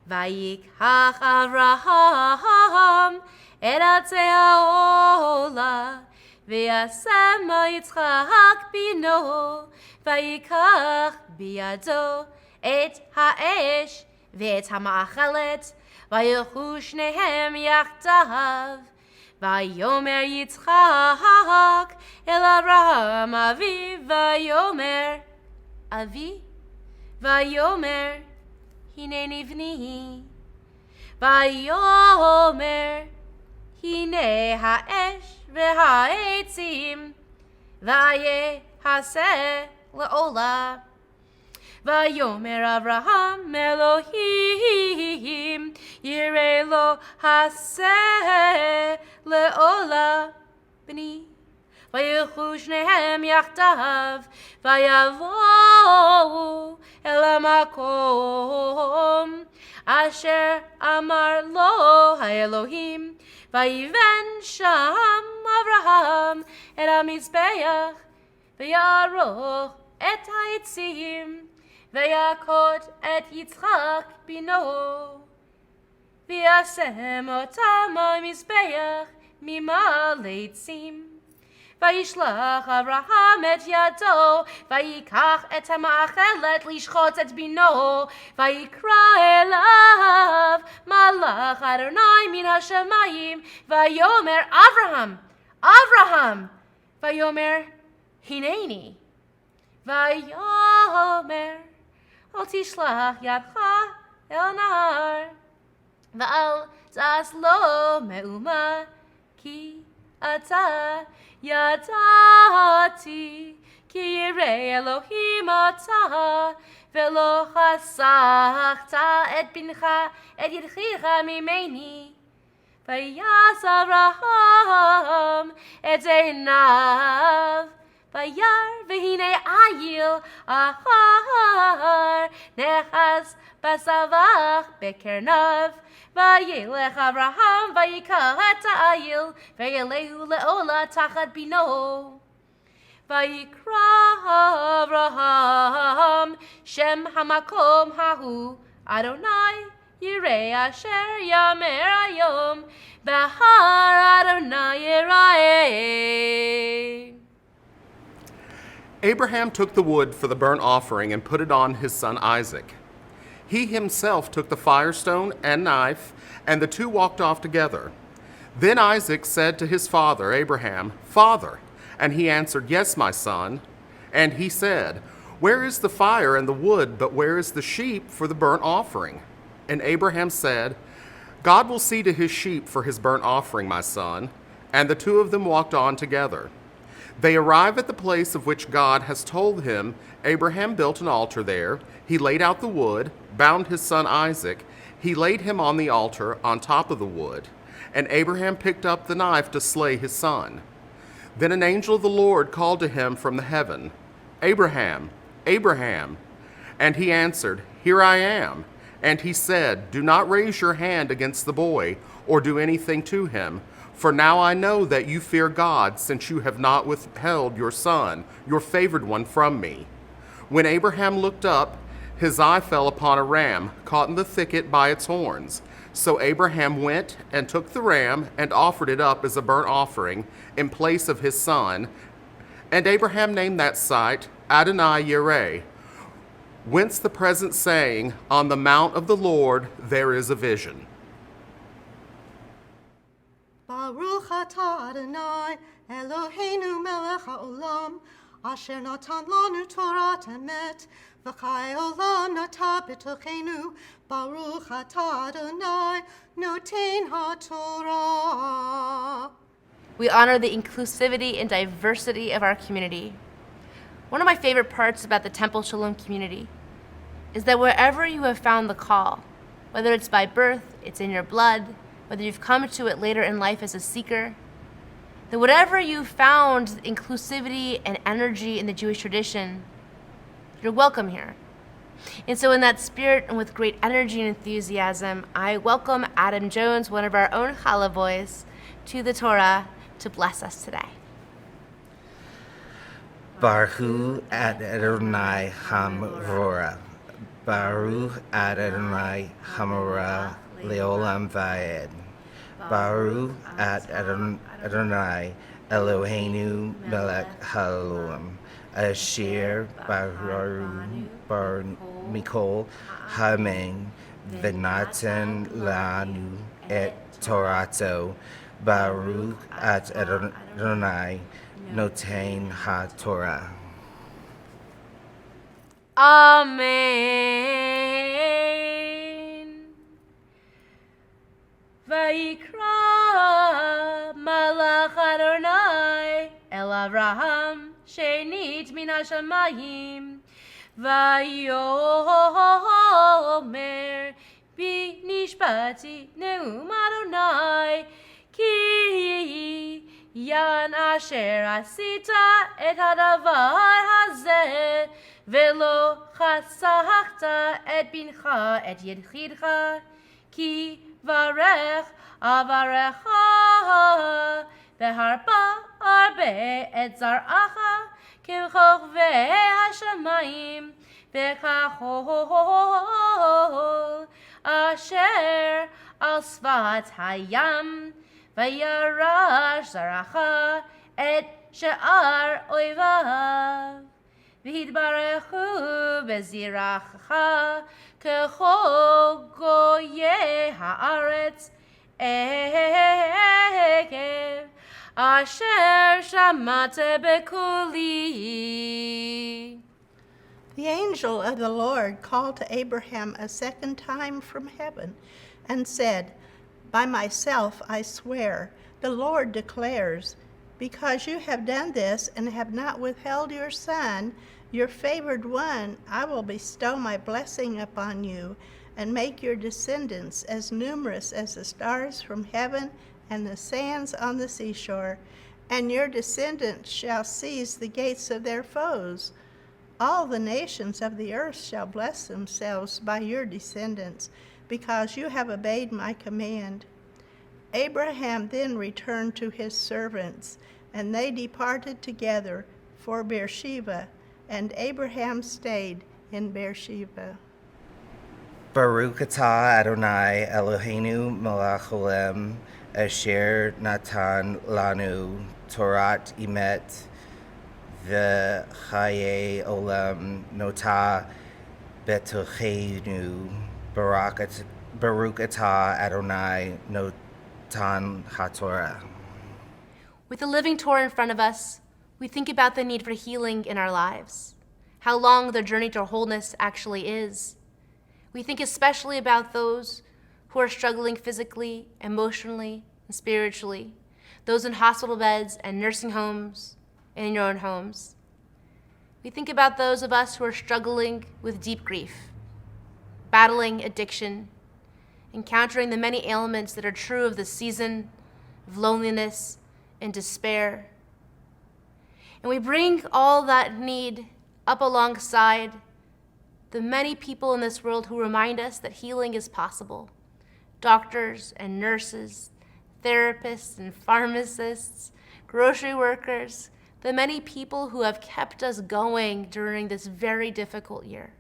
Vayikach Avraham et atzei ha'ola, v'yasem Yitzchak bino, vayikach biyado et ha'esh ve'et ha'ma'achelet, vayilchu shnehem yachdav, vayomer Yitzchak el Avraham avi, vayomer avi, vayomer Hineni v'nihi, vayomer hine ha'esh v'ha'etzim, vayehaseh le'ola. Vayomer Avraham Elohim, yireh lo haseh le'ola b'ni. Vayilchu shnehem yachdav, vayavohu el hamakom asher amar lo ha'Elohim, vayiven sham Avraham et hamizbeach, vayaroch et ha'etzim, vayakot et Yitzchak bino, v'yasem otam hamizbeach mimaletzim. Vayishlach Avraham et yado, vayikach et ha'ma'achelet lishchot et bino, vayikra elav malach Adonai min hashamayim, vayomer Avraham, Avraham, vayomer hineni, vayomer al tishlach yadcha el nahar, va'al tas lo me'uma ki ata yadati ki yireh Elohim ata velo chasachta et bincha et yidchicha mimeni, vayas Avraham et einav, vayar v'hine ayil ahar nechas basavach bekernav, vayelech Avraham vayikach et ha'ayil, vayelehu le'ola tachat bino. Vayikra Avraham shem hamakom hahu Adonai yireh asher yamer hayom behar Adonai yireh. Abraham took the wood for the burnt offering and put it on his son Isaac. He himself took the firestone and knife, and the two walked off together. Then Isaac said to his father Abraham, "Father," and he answered, "Yes, my son." And he said, "Where is the fire and the wood, but where is the sheep for the burnt offering?" And Abraham said, "God will see to his sheep for his burnt offering, my son." And the two of them walked on together. They arrive at the place of which God has told him. Abraham built an altar there. He laid out the wood, bound his son Isaac. He laid him on the altar on top of the wood. And Abraham picked up the knife to slay his son. Then an angel of the Lord called to him from the heaven, "Abraham, Abraham." And he answered, "Here I am." And he said, "Do not raise your hand against the boy or do anything to him. For now I know that you fear God, since you have not withheld your son, your favored one, from me." When Abraham looked up, his eye fell upon a ram caught in the thicket by its horns. So Abraham went and took the ram and offered it up as a burnt offering in place of his son. And Abraham named that site Adonai Yireh, Whence the present saying, on the mount of the Lord there is a vision. Baruch atah Adonai, Eloheinu melech haolam, asher natan lanu Torah emet, v'chai olam nata b'tochenu, Baruch atah Adonai, noten haTorah. We honor the inclusivity and diversity of our community. One of my favorite parts about the Temple Sholom community is that wherever you have found the call, whether it's by birth, it's in your blood, whether you've come to it later in life as a seeker, that whatever you found inclusivity and energy in the Jewish tradition, you're welcome here. And so in that spirit and with great energy and enthusiasm, I welcome Adam Jones, one of our own challah boys, to the Torah to bless us today. Baruch Adonai Hamorah. Baruch Adonai Hamorah Leolam Vaed. Baruch Adonai Eloheinu melech haolam. Asher bar Mikol Hamen V'natan lanu et Torato. Baruch Adonai noten haTorah. Amen. Vayikra malach Adonai el Avraham shenit min hashamayim vayomer bi nishbati neum Adonai ki yan asher asita et hadavar hazeh velo chasachta et bincha et yedchidcha ki varech avarecha beharba arbe et zaracha kevchokvei hashamayim vekachol asher al svat hayam vayarash zaracha et she'ar oivav v'hidbarechu beziracha kechol goyei haaretz ekev asher shamate bekuli. The angel of the Lord called to Abraham a second time from heaven and said, By myself I swear, the Lord declares, because you have done this and have not withheld your son, your favored one, I will bestow my blessing upon you and make your descendants as numerous as the stars from heaven and the sands on the seashore, and your descendants shall seize the gates of their foes. All the nations of the earth shall bless themselves by your descendants, because you have obeyed my command. Abraham then returned to his servants, and they departed together for Beersheba, and Abraham stayed in Beersheba. Baruch atah Adonai Eloheinu melech haolam asher natan lanu Torat emet v'chayei olam nota betochenu. Baruch atah Adonai notan haTorah. With the living Torah in front of us, we think about the need for healing in our lives, how long the journey to wholeness actually is. We think especially about those who are struggling physically, emotionally, and spiritually, those in hospital beds and nursing homes and in your own homes. We think about those of us who are struggling with deep grief, battling addiction, encountering the many ailments that are true of the season of loneliness and despair. And we bring all that need up alongside the many people in this world who remind us that healing is possible. Doctors and nurses, therapists and pharmacists, grocery workers, the many people who have kept us going during this very difficult year.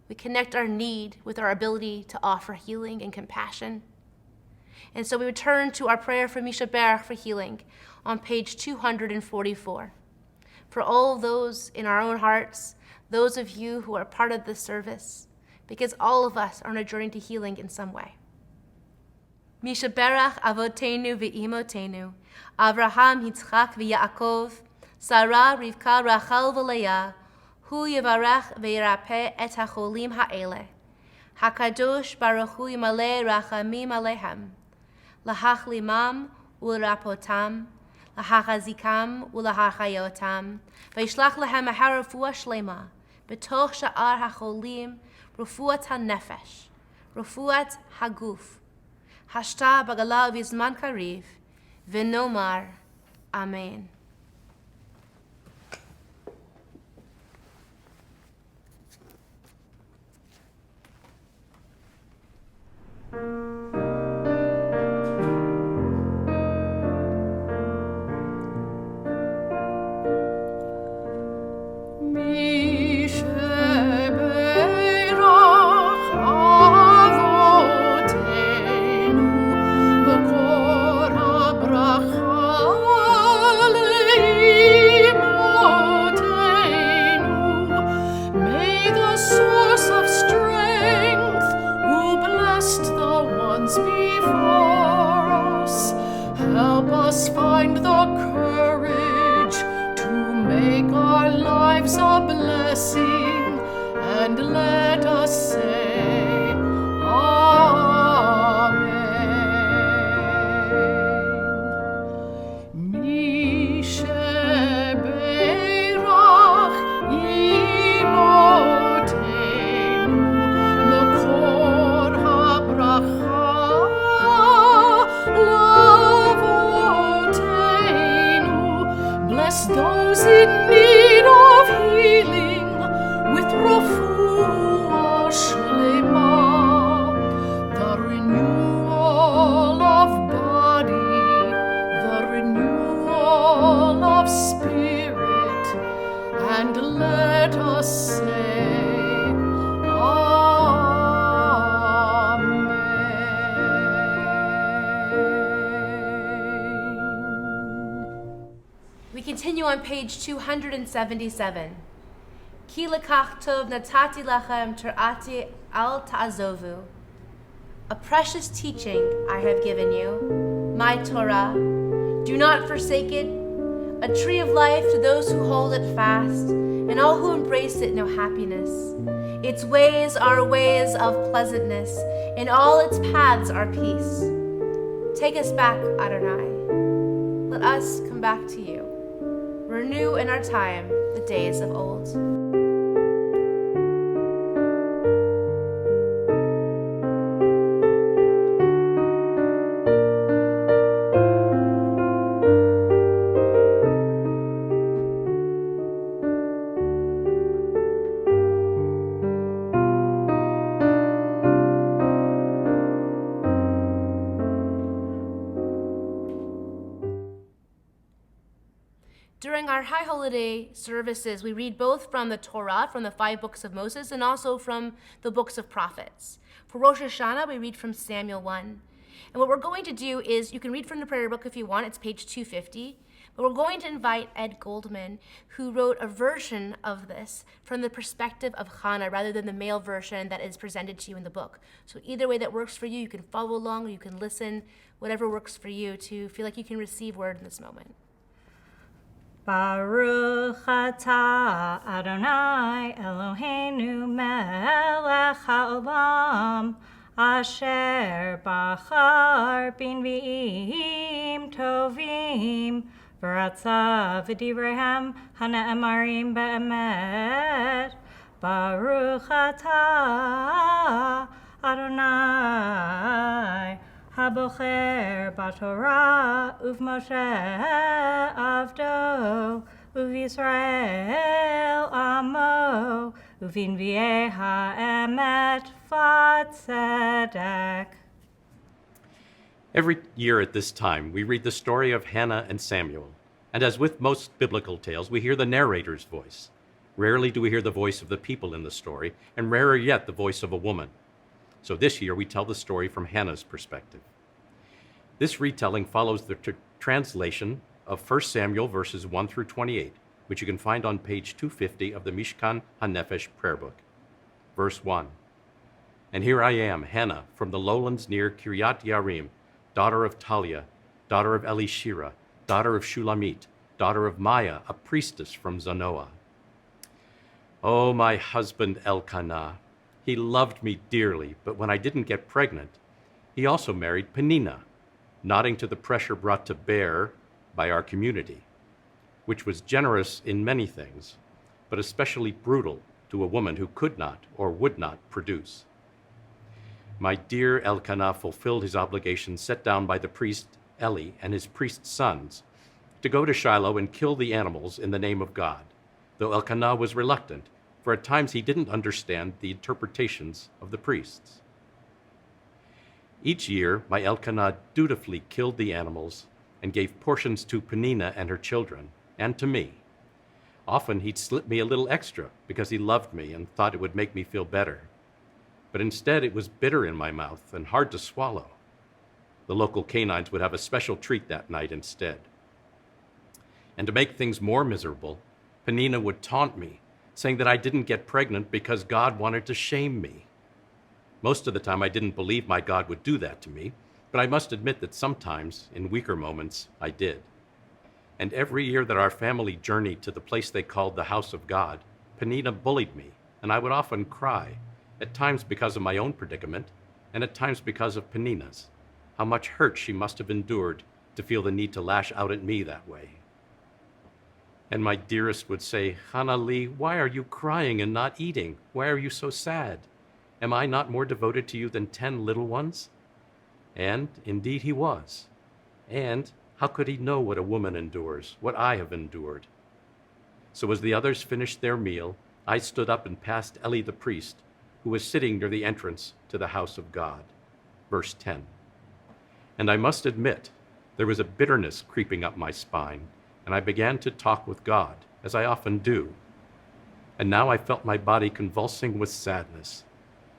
We connect our need with our ability to offer healing and compassion. And so we return to our prayer for Misha Berach for healing on page 244. for all those in our own hearts, those of you who are part of this service, because all of us are on a journey to healing in some way. Mishaberach avotenu ve'imotenu, Avraham, Yitzchak ve'Yaakov, Sarah, Rivka, Rachel ve'Leah, hu yivarech ve'yirapeh et hacholim ha'ele. HaKadosh Baruch Hu yimaleh rachamim alehem, lahachlimam u'lerapotam, lahachazikam u'lahachayotam, ve'yishlach lehem ahar refuah shlema, betoch sha'ar hacholim, refuat hanefesh, refuat haguf, hashta bagala v'zman kariv, v'nomar, Amen. On page 277. Ki lekach tov natati lachem terati al ta'azovu. A precious teaching I have given you, my Torah. Do not forsake it. A tree of life to those who hold it fast, and all who embrace it know happiness. Its ways are ways of pleasantness, and all its paths are peace. Take us back, Adonai. Let us come back to you. Renew in our time the days of old. During our High Holiday services, we read both from the Torah, from the 5 books of Moses, and also from the books of prophets. For Rosh Hashanah, we read from Samuel 1. And what we're going to do is, you can read from the prayer book if you want, it's page 250. But we're going to invite Ed Goldman, who wrote a version of this from the perspective of Hannah, rather than the male version that is presented to you in the book. So either way that works for you, you can follow along or you can listen, whatever works for you to feel like you can receive word in this moment. Baruch atah Adonai Eloheinu melech haolam asher bachar binviim tovim v'ratza v'divrehem hane'emarim be'emet. Baruch atah Adonai Habocher b'Torah uv'Moshe avdo uv'Yisrael amo uv'invi'eh ha'emet v'tzedek. Every year at this time, we read the story of Hannah and Samuel. And as with most biblical tales, we hear the narrator's voice. Rarely do we hear the voice of the people in the story, and rarer yet the voice of a woman. So this year we tell the story from Hannah's perspective. This retelling follows the translation of 1 Samuel verses 1 through 28, which you can find on page 250 of the Mishkan HaNefesh prayer book. Verse 1. And here I am, Hannah, from the lowlands near Kiryat Yarim, daughter of Talia, daughter of Elishira, daughter of Shulamit, daughter of Maya, a priestess from Zanoah. Oh, my husband Elkanah, he loved me dearly, but when I didn't get pregnant, he also married Penina, nodding to the pressure brought to bear by our community, which was generous in many things, but especially brutal to a woman who could not or would not produce. My dear Elkanah fulfilled his obligation set down by the priest Eli and his priest sons to go to Shiloh and kill the animals in the name of God, though Elkanah was reluctant, for at times he didn't understand the interpretations of the priests. Each year, my Elkanah dutifully killed the animals and gave portions to Penina and her children, and to me. Often he'd slip me a little extra because he loved me and thought it would make me feel better. But instead it was bitter in my mouth and hard to swallow. The local canines would have a special treat that night instead. And to make things more miserable, Penina would taunt me, saying that I didn't get pregnant because God wanted to shame me. Most of the time I didn't believe my God would do that to me, but I must admit that sometimes, in weaker moments, I did. And every year that our family journeyed to the place they called the house of God, Penina bullied me, and I would often cry, at times because of my own predicament, and at times because of Penina's. How much hurt she must have endured to feel the need to lash out at me that way. And my dearest would say, Hannah Lee, why are you crying and not eating? Why are you so sad? Am I not more devoted to you than 10 little ones? And indeed he was. And how could he know what a woman endures, what I have endured? So as the others finished their meal, I stood up and passed Eli the priest, who was sitting near the entrance to the house of God. Verse 10. And I must admit, there was a bitterness creeping up my spine, and I began to talk with God, as I often do. And now I felt my body convulsing with sadness,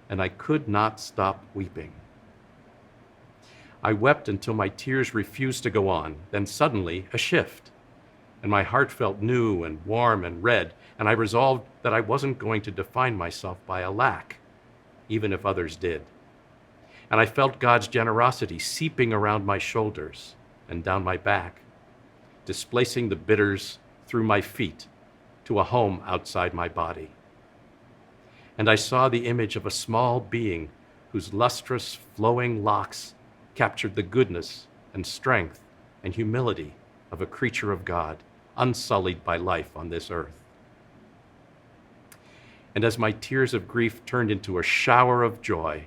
and I could not stop weeping. I wept until my tears refused to go on, then suddenly a shift, and my heart felt new and warm and red, and I resolved that I wasn't going to define myself by a lack, even if others did. And I felt God's generosity seeping around my shoulders and down my back, displacing the bitters through my feet to a home outside my body. And I saw the image of a small being whose lustrous, flowing locks captured the goodness and strength and humility of a creature of God, unsullied by life on this earth. And as my tears of grief turned into a shower of joy,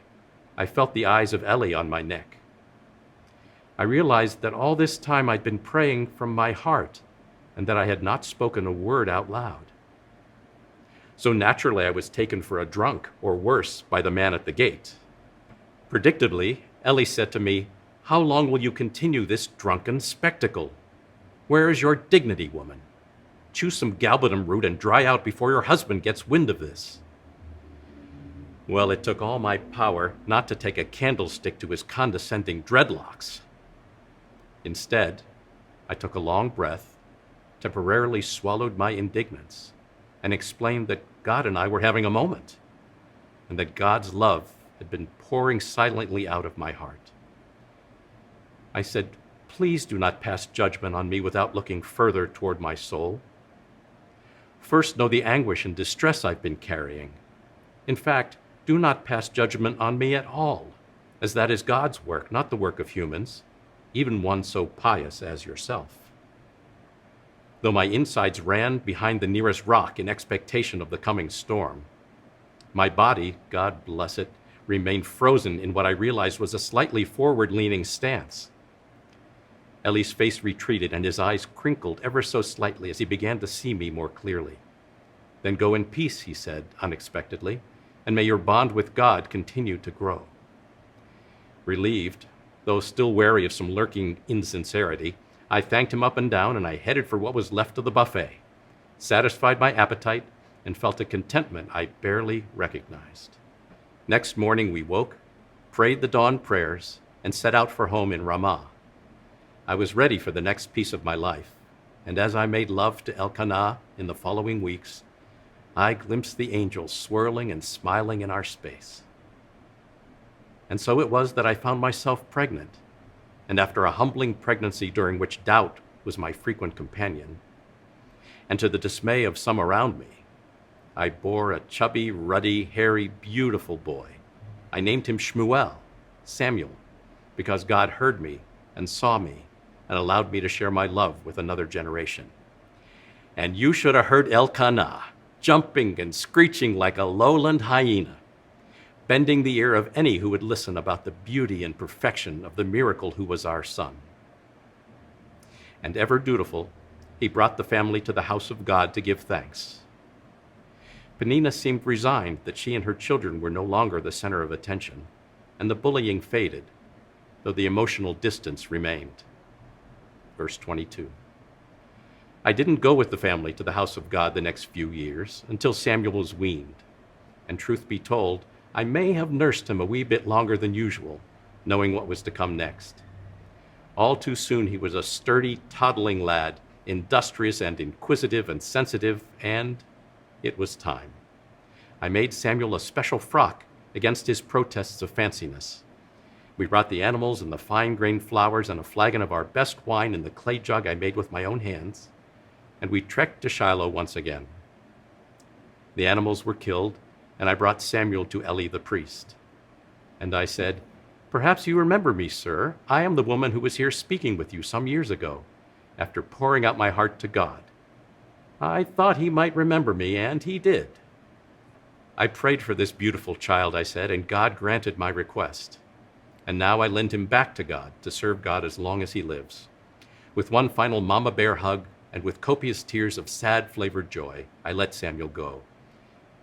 I felt the eyes of Eli on my neck. I realized that all this time I'd been praying from my heart and that I had not spoken a word out loud. So naturally I was taken for a drunk, or worse, by the man at the gate. Predictably, Eli said to me, "How long will you continue this drunken spectacle? Where is your dignity, woman? Choose some galbanum root and dry out before your husband gets wind of this." Well, it took all my power not to take a candlestick to his condescending dreadlocks. Instead, I took a long breath, temporarily swallowed my indignance, and explained that God and I were having a moment, and that God's love had been pouring silently out of my heart. I said, "Please do not pass judgment on me without looking further toward my soul. First, know the anguish and distress I've been carrying. In fact, do not pass judgment on me at all, as that is God's work, not the work of humans, even one so pious as yourself." Though my insides ran behind the nearest rock in expectation of the coming storm, my body, God bless it, remained frozen in what I realized was a slightly forward-leaning stance. Eli's face retreated and his eyes crinkled ever so slightly as he began to see me more clearly. "Then go in peace," he said unexpectedly, "and may your bond with God continue to grow." Relieved, though still wary of some lurking insincerity, I thanked him up and down, and I headed for what was left of the buffet, satisfied my appetite, and felt a contentment I barely recognized. Next morning we woke, prayed the dawn prayers, and set out for home in Ramah. I was ready for the next piece of my life, And as I made love to Elkanah in the following weeks, I glimpsed the angels swirling and smiling in our space. And so it was that I found myself pregnant, and after a humbling pregnancy during which doubt was my frequent companion, and to the dismay of some around me, I bore a chubby, ruddy, hairy, beautiful boy. I named him Shmuel, Samuel, because God heard me and saw me and allowed me to share my love with another generation. And you should have heard Elkanah, jumping and screeching like a lowland hyena, bending the ear of any who would listen about the beauty and perfection of the miracle who was our son. And ever dutiful, he brought the family to the house of God to give thanks. Penina seemed resigned that she and her children were no longer the center of attention, and the bullying faded, though the emotional distance remained. Verse 22. I didn't go with the family to the house of God the next few years until Samuel was weaned, and truth be told, I may have nursed him a wee bit longer than usual, knowing what was to come next. All too soon he was a sturdy, toddling lad, industrious and inquisitive and sensitive, and it was time. I made Samuel a special frock against his protests of fanciness. We brought the animals and the fine-grained flowers and a flagon of our best wine in the clay jug I made with my own hands, and we trekked to Shiloh once again. The animals were killed, and I brought Samuel to Eli the priest. And I said, "Perhaps you remember me, sir. I am the woman who was here speaking with you some years ago, after pouring out my heart to God." I thought he might remember me, and he did. I prayed for this beautiful child, I said, and God granted my request. And now I lend him back to God to serve God as long as he lives. With one final mama bear hug and with copious tears of sad-flavored joy, I let Samuel go.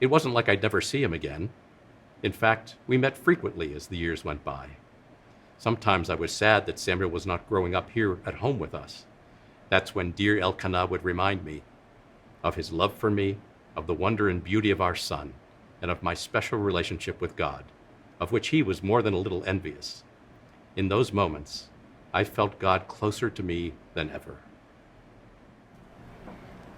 It wasn't like I'd never see him again. In fact, we met frequently as the years went by. Sometimes I was sad that Samuel was not growing up here at home with us. That's when dear Elkanah would remind me of his love for me, of the wonder and beauty of our son, and of my special relationship with God, of which he was more than a little envious. In those moments, I felt God closer to me than ever.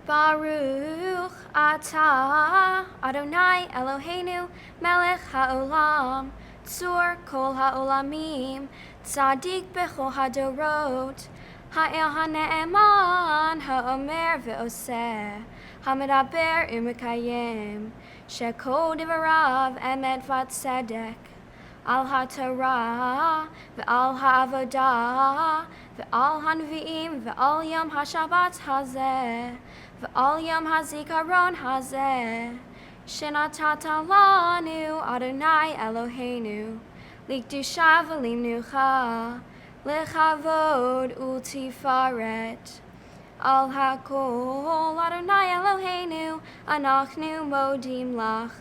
Baruch atah Adonai Eloheinu melech haolam tzur kol haolamim tzadik bechol hadorot ha'el ha'ne'eman ha'omer ve'oseh ha'medaber u'mekayem shekol divarav emet v'tzedek al ha'torah ve'al ha'avodah ve'al hanvi'im ve'al yom ha'shabbat hazeh ve'al yom hazikaron hazeh shenatata lanu Adonai Eloheinu likdusha v'linucha lechavod ultifaret al hakol Adonai Eloheinu anachnu modim lach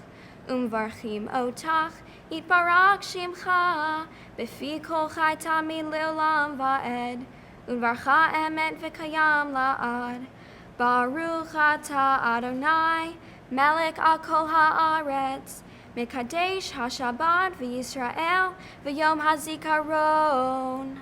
umvarchim otach yitbarak shimcha befi kol chai tamid leolam va'ed unvarcha emet v'kayam la'ad Baruch atah Adonai melech al kol haaretz mekadesh hashabbat v'Yisrael v'yom hazikaron.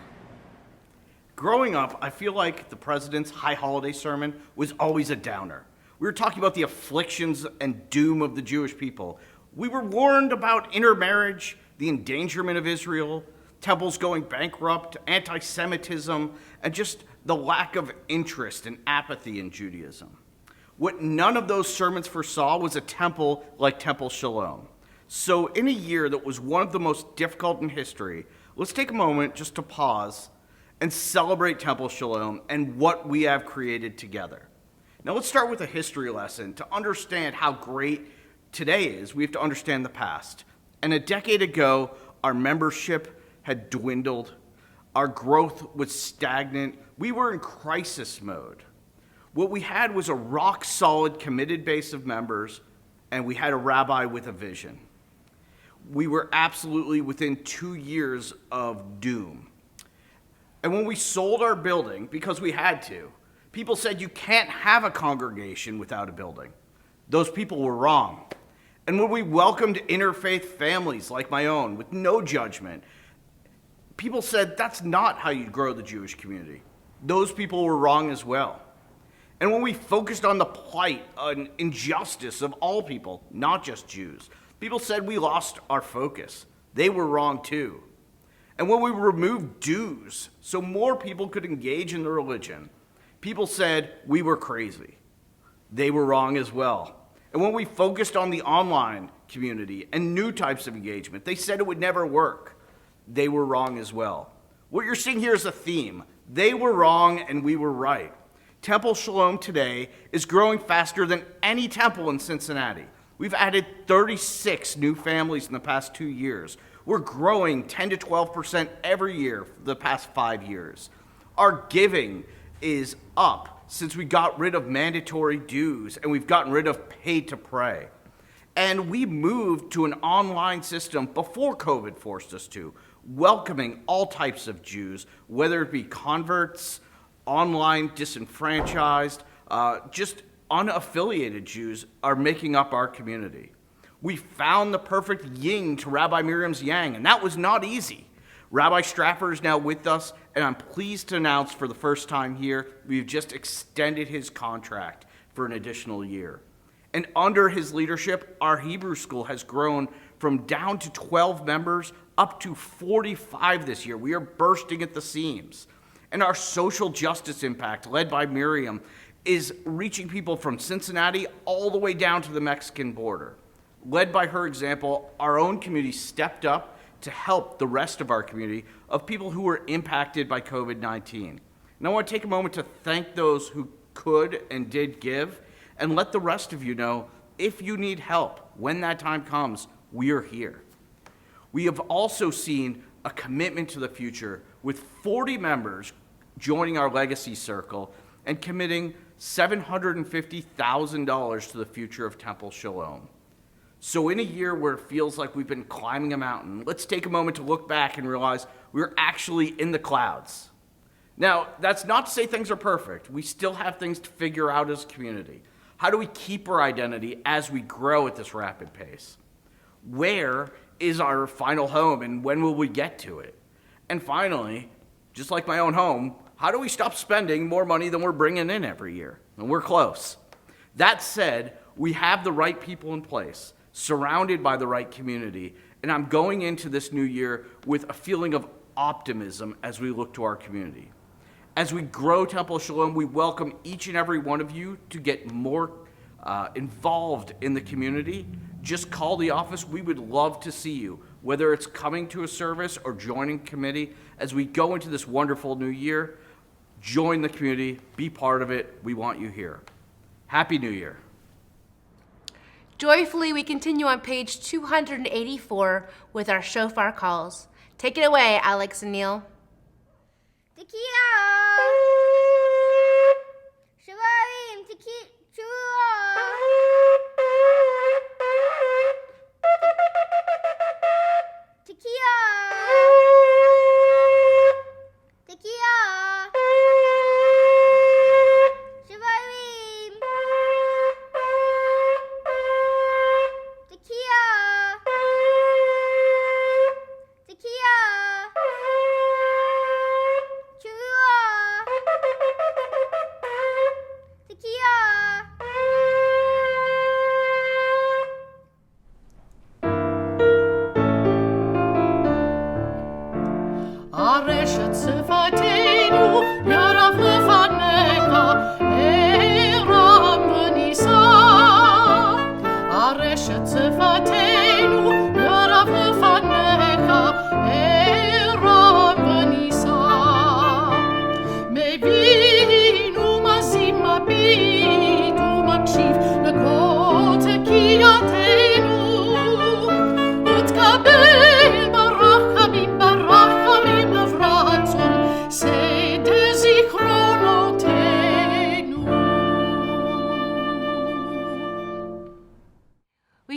Growing up, I feel like the president's high holiday sermon was always a downer. We were talking about the afflictions and doom of the Jewish people. We were warned about intermarriage, the endangerment of Israel, temples going bankrupt, anti-Semitism, and just the lack of interest and apathy in Judaism. What none of those sermons foresaw was a temple like Temple Sholom. So in a year that was one of the most difficult in history, let's take a moment just to pause and celebrate Temple Sholom and what we have created together. Now let's start with a history lesson. To understand how great today is, we have to understand the past. And a decade ago, our membership had dwindled. Our growth was stagnant. We were in crisis mode. What we had was a rock-solid, committed base of members, and we had a rabbi with a vision. We were absolutely within 2 years of doom. And when we sold our building, because we had to, people said you can't have a congregation without a building. Those people were wrong. And when we welcomed interfaith families like my own with no judgment, people said that's not how you grow the Jewish community. Those people were wrong as well. And when we focused on the plight and injustice of all people, not just Jews, people said we lost our focus. They were wrong too. And when we removed dues so more people could engage in their religion, people said we were crazy. They were wrong as well. And when we focused on the online community and new types of engagement, they said it would never work. They were wrong as well. What you're seeing here is a theme. They were wrong and we were right. Temple Sholom today is growing faster than any temple in Cincinnati. We've added 36 new families in the past 2 years. We're growing 10 to 12% every year for the past 5 years. Our giving is up since we got rid of mandatory dues and we've gotten rid of pay to pray. And we moved to an online system before COVID forced us to, welcoming all types of Jews, whether it be converts, online disenfranchised, just unaffiliated Jews are making up our community. We found the perfect yin to Rabbi Miriam's yang, and that was not easy. Rabbi Stratford is now with us, and I'm pleased to announce for the first time here, we've just extended his contract for an additional year. And under his leadership, our Hebrew school has grown from down to 12 members up to 45 this year. We are bursting at the seams. And our social justice impact, led by Miriam, is reaching people from Cincinnati all the way down to the Mexican border. Led by her example, our own community stepped up to help the rest of our community of people who were impacted by COVID-19. And I want to take a moment to thank those who could and did give, and let the rest of you know, if you need help, when that time comes, we are here. We have also seen a commitment to the future with 40 members joining our legacy circle and committing $750,000 to the future of Temple Sholom. So in a year where it feels like we've been climbing a mountain, let's take a moment to look back and realize we're actually in the clouds. Now, that's not to say things are perfect. We still have things to figure out as a community. How do we keep our identity as we grow at this rapid pace? Where is our final home and when will we get to it? And finally, just like my own home, how do we stop spending more money than we're bringing in every year? And we're close. That said, we have the right people in place, surrounded by the right community, and I'm going into this new year with a feeling of optimism as we look to our community. As we grow Temple Sholom, we welcome each and every one of you to get more involved in the community. Just call the office. We would love to see you, whether it's coming to a service or joining committee. As we go into this wonderful new year, join the community, be part of it. We want you here. Happy New Year. Joyfully, we continue on page 284 with our shofar calls. Take it away, Alex and Neil. Tekiah! Shavarim,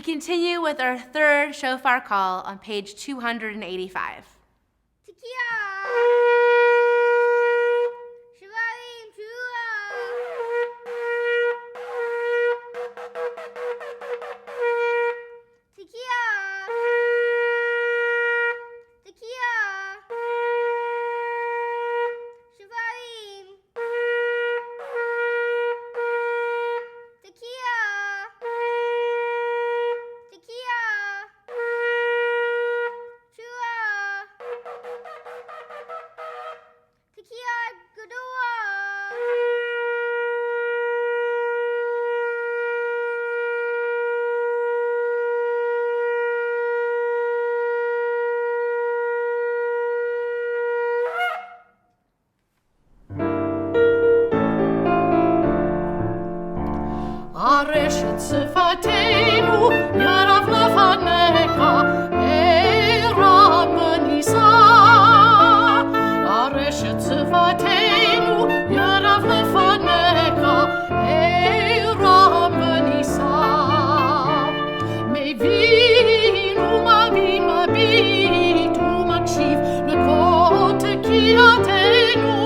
We continue with our third shofar call on page 285. ירב לפניך, רם ונישא. הרשת שפתנו, ירב לפניך, רם ונישא. מבין ומביט ומקשיב לכל תקיעתנו,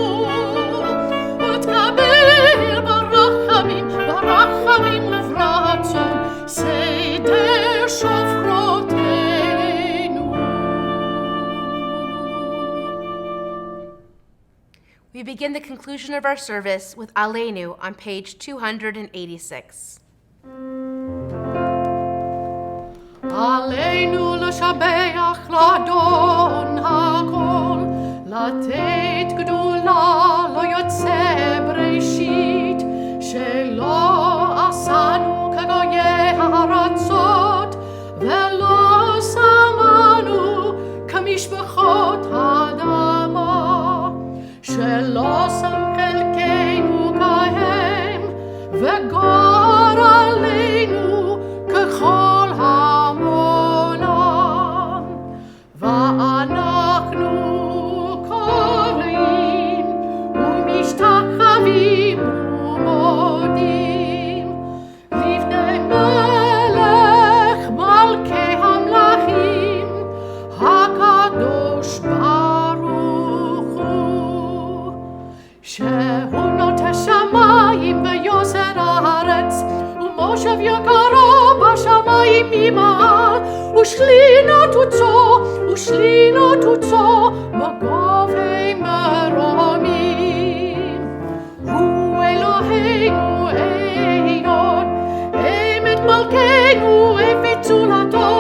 ותקבל ברחמים, ברחמים וברצון, סדר שופרותינו. We begin the conclusion of our service with Aleinu on page 286. עלינו לשבח לאדון הכל, לתת גדולה לא יוצא בראשית, שלא עשנו כגויי הארצות, ולא שמנו כמשפחות האדמה, שלא שם חלקנו כהם, וגור עלינו ככל המונם. ואנחנו קוראים ומשתחווים ומודים לפני מלך מלכי המלכים, הקדוש ברוך הוא, שהוא נוטה שמיים ויוסר הארץ, ומושב יקרו בשמיים ממעל, ושלינות וצו בגובי מרומים. הוא אלוהינו עינון, אמת מלכנו ופיצולתו,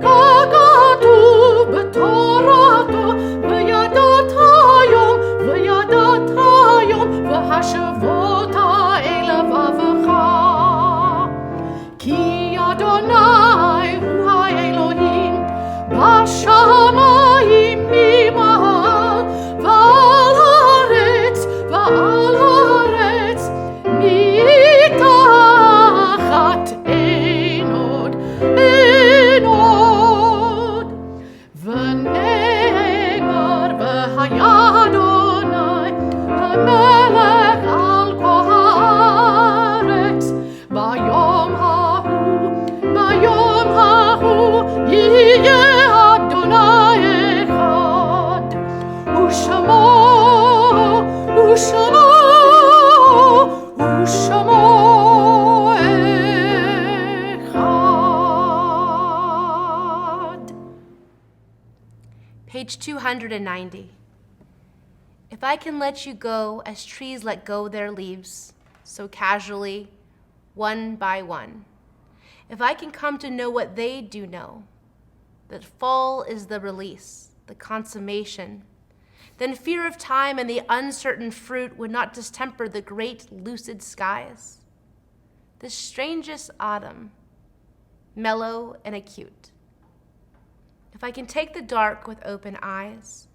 ככתוב בתורתו, וידעת היום, והשבות אל לבבך. כי אדוני הוא האלוהים, בשמיים ממעל, ועל הארץ מתחת אין עוד. ונאמר והיה אדוני המלך על כל הארץ, ביום ההוא יהיה אדוני אחד, ושמו אחד. Page 290. If I can let you go as trees let go their leaves, so casually, one by one. If I can come to know what they do know, that fall is the release, the consummation, then fear of time and the uncertain fruit would not distemper the great lucid skies. The strangest autumn, mellow and acute. If I can take the dark with open eyes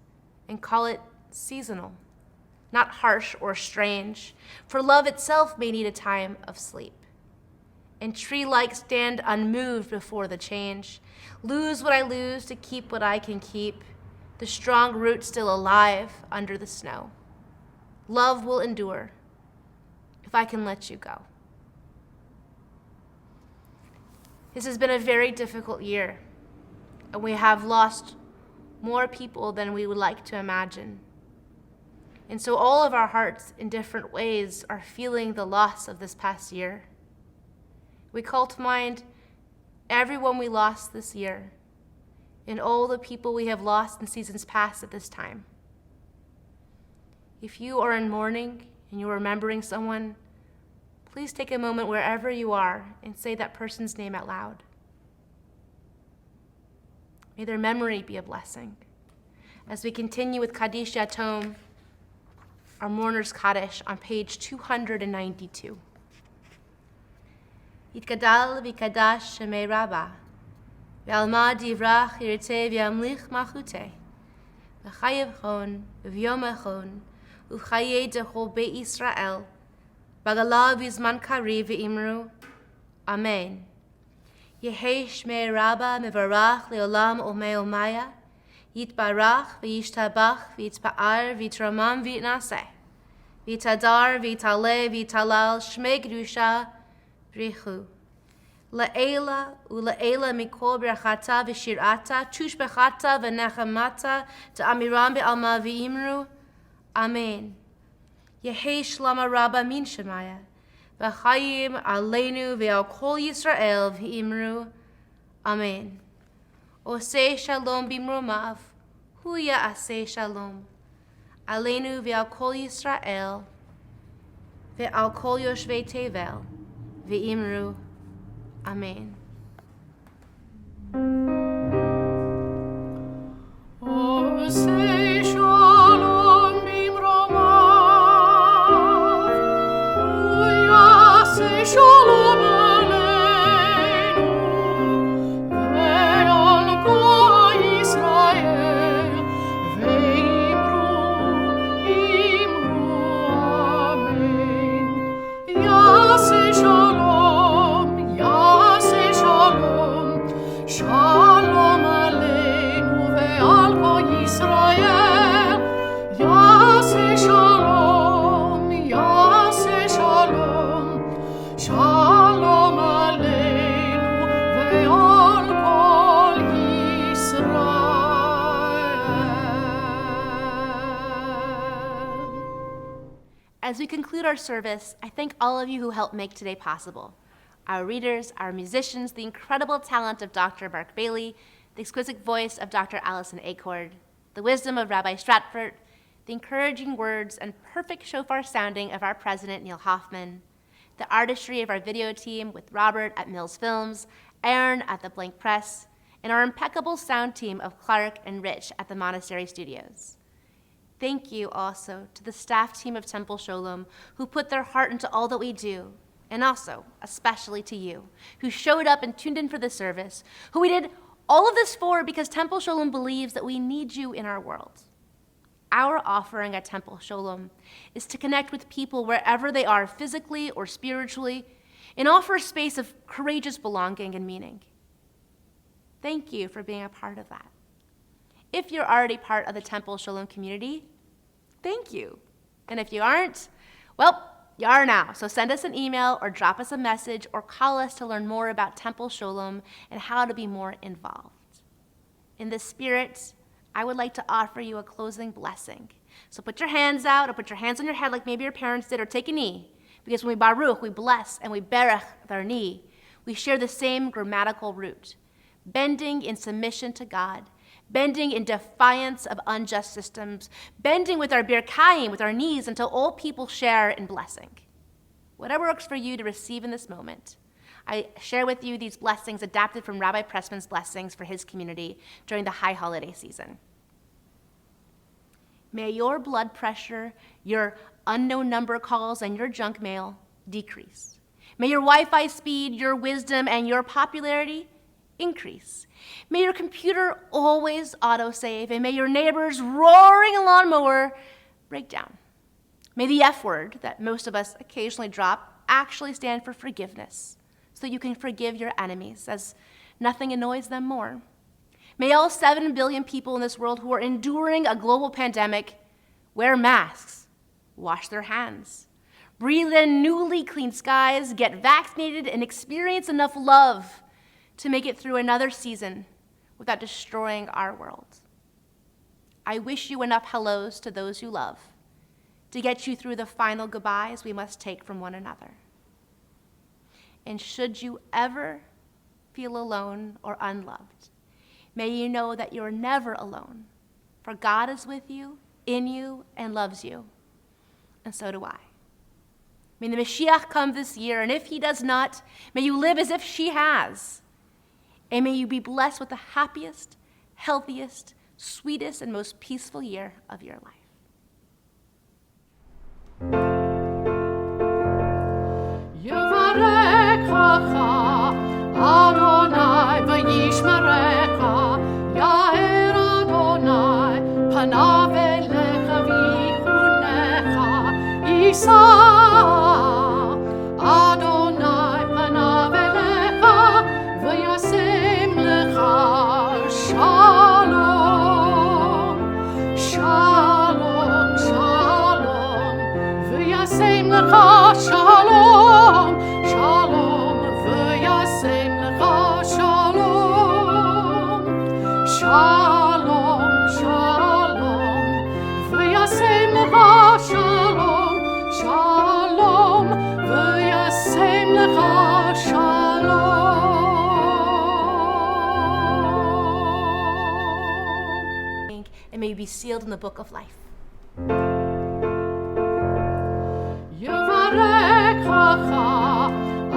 and call it seasonal, not harsh or strange, for love itself may need a time of sleep. And tree-like stand unmoved before the change, lose what I lose to keep what I can keep, the strong root still alive under the snow. Love will endure if I can let you go. This has been a very difficult year, and we have lost more people than we would like to imagine. And so all of our hearts in different ways are feeling the loss of this past year. We call to mind everyone we lost this year and all the people we have lost in seasons past at this time. If you are in mourning and you're remembering someone, please take a moment wherever you are and say that person's name out loud. May their memory be a blessing. As we continue with Kaddish Yatom, our Mourner's Kaddish on page 292. Yitgadal v'kadash shemei Rabbah, v'alma divrach yirteh v'yamlich malchuteh, v'chayev chon v'yom echon, u'chayei dechol Beit Yisrael, b'galav v'zman kariv v'imru, Amen. Yehi Shmei Rabba Mevarach Leolam Omei Omaya, Yitbarach V'yishtabach V'yitpa'ar V'yitramam V'yitnaseh, V'yitadar V'yitaleh V'yitalal Shmei Kedusha Brichu. La'ela ula'ela mikol brachata v'shirata tushbechata v'nechamata ta'amiram be'alma v'imru. Amen. Yehi shlama rabba min shemaya v'chayim aleinu ve'al kol Yisrael v'imru. Amen. Oseh shalom bimromav huya aseh shalom aleinu ve'al kol Yisrael ve'al kol yoshvei tevel v'imru. Amen. Oseh shalom bimromav, uyaseh shalom aleinu, ve'al kol Yisrael, ve'imru, amen. Yaseh shalom, yaseh shalom, shalom aleinu ve'al kol Yisrael. Yaseh shalom, yaseh shalom, shalom aleinu ve'al kol Yisrael. As we conclude our service, I thank all of you who helped make today possible. Our readers, our musicians, the incredible talent of Dr. Mark Bailey, the exquisite voice of Dr. Allison Acord, the wisdom of Rabbi Stratford, the encouraging words and perfect shofar sounding of our president, Neil Hoffman, the artistry of our video team with Robert at Mills Films, Aaron at the Blank Press, and our impeccable sound team of Clark and Rich at the Monastery Studios. Thank you also to the staff team of Temple Sholom who put their heart into all that we do, and also, especially to you, who showed up and tuned in for the service, who we did all of this for because Temple Sholom believes that we need you in our world. Our offering at Temple Sholom is to connect with people wherever they are physically or spiritually and offer a space of courageous belonging and meaning. Thank you for being a part of that. If you're already part of the Temple Sholom community, thank you. And if you aren't, well, you are now. So send us an email or drop us a message or call us to learn more about Temple Sholom and how to be more involved. In this spirit, I would like to offer you a closing blessing. So put your hands out or put your hands on your head like maybe your parents did, or take a knee. Because when we baruch, we bless, and we berech with our knee, we share the same grammatical root, bending in submission to God, bending in defiance of unjust systems, bending with our birkayim, with our knees, until all people share in blessing. Whatever works for you to receive in this moment, I share with you these blessings adapted from Rabbi Pressman's blessings for his community during the high holiday season. May your blood pressure, your unknown number calls, and your junk mail decrease. May your Wi-Fi speed, your wisdom, and your popularity increase. May your computer always autosave, and may your neighbor's roaring lawnmower break down. May the F word that most of us occasionally drop actually stand for forgiveness, so that you can forgive your enemies, as nothing annoys them more. May all 7 billion people in this world who are enduring a global pandemic wear masks, wash their hands, breathe in newly clean skies, get vaccinated, and experience enough love to make it through another season without destroying our world. I wish you enough hellos to those you love to get you through the final goodbyes we must take from one another. And should you ever feel alone or unloved, may you know that you're never alone, for God is with you, in you, and loves you, and so do I. May the Mashiach come this year, and if he does not, may you live as if she has, and may you be blessed with the happiest, healthiest, sweetest, and most peaceful year of your life. Adonai v'yishmerecha, Yair Adonai, panav elecha v'yichunecha, Yisa. Adonai panav elecha, v'yair be sealed in the book of life.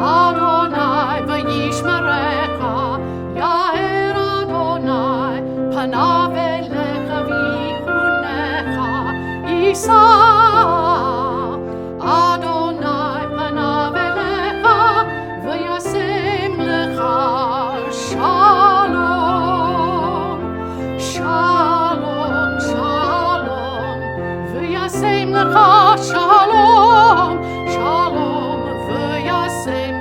Adonai v'yishmerecha, Yair Adonai, panav elecha v'yichunecha, Yisa. Adonai panav elecha, v'yasem lecha shalom, shalom, shalom, v'yasem lecha shalom, shalom, v'yasem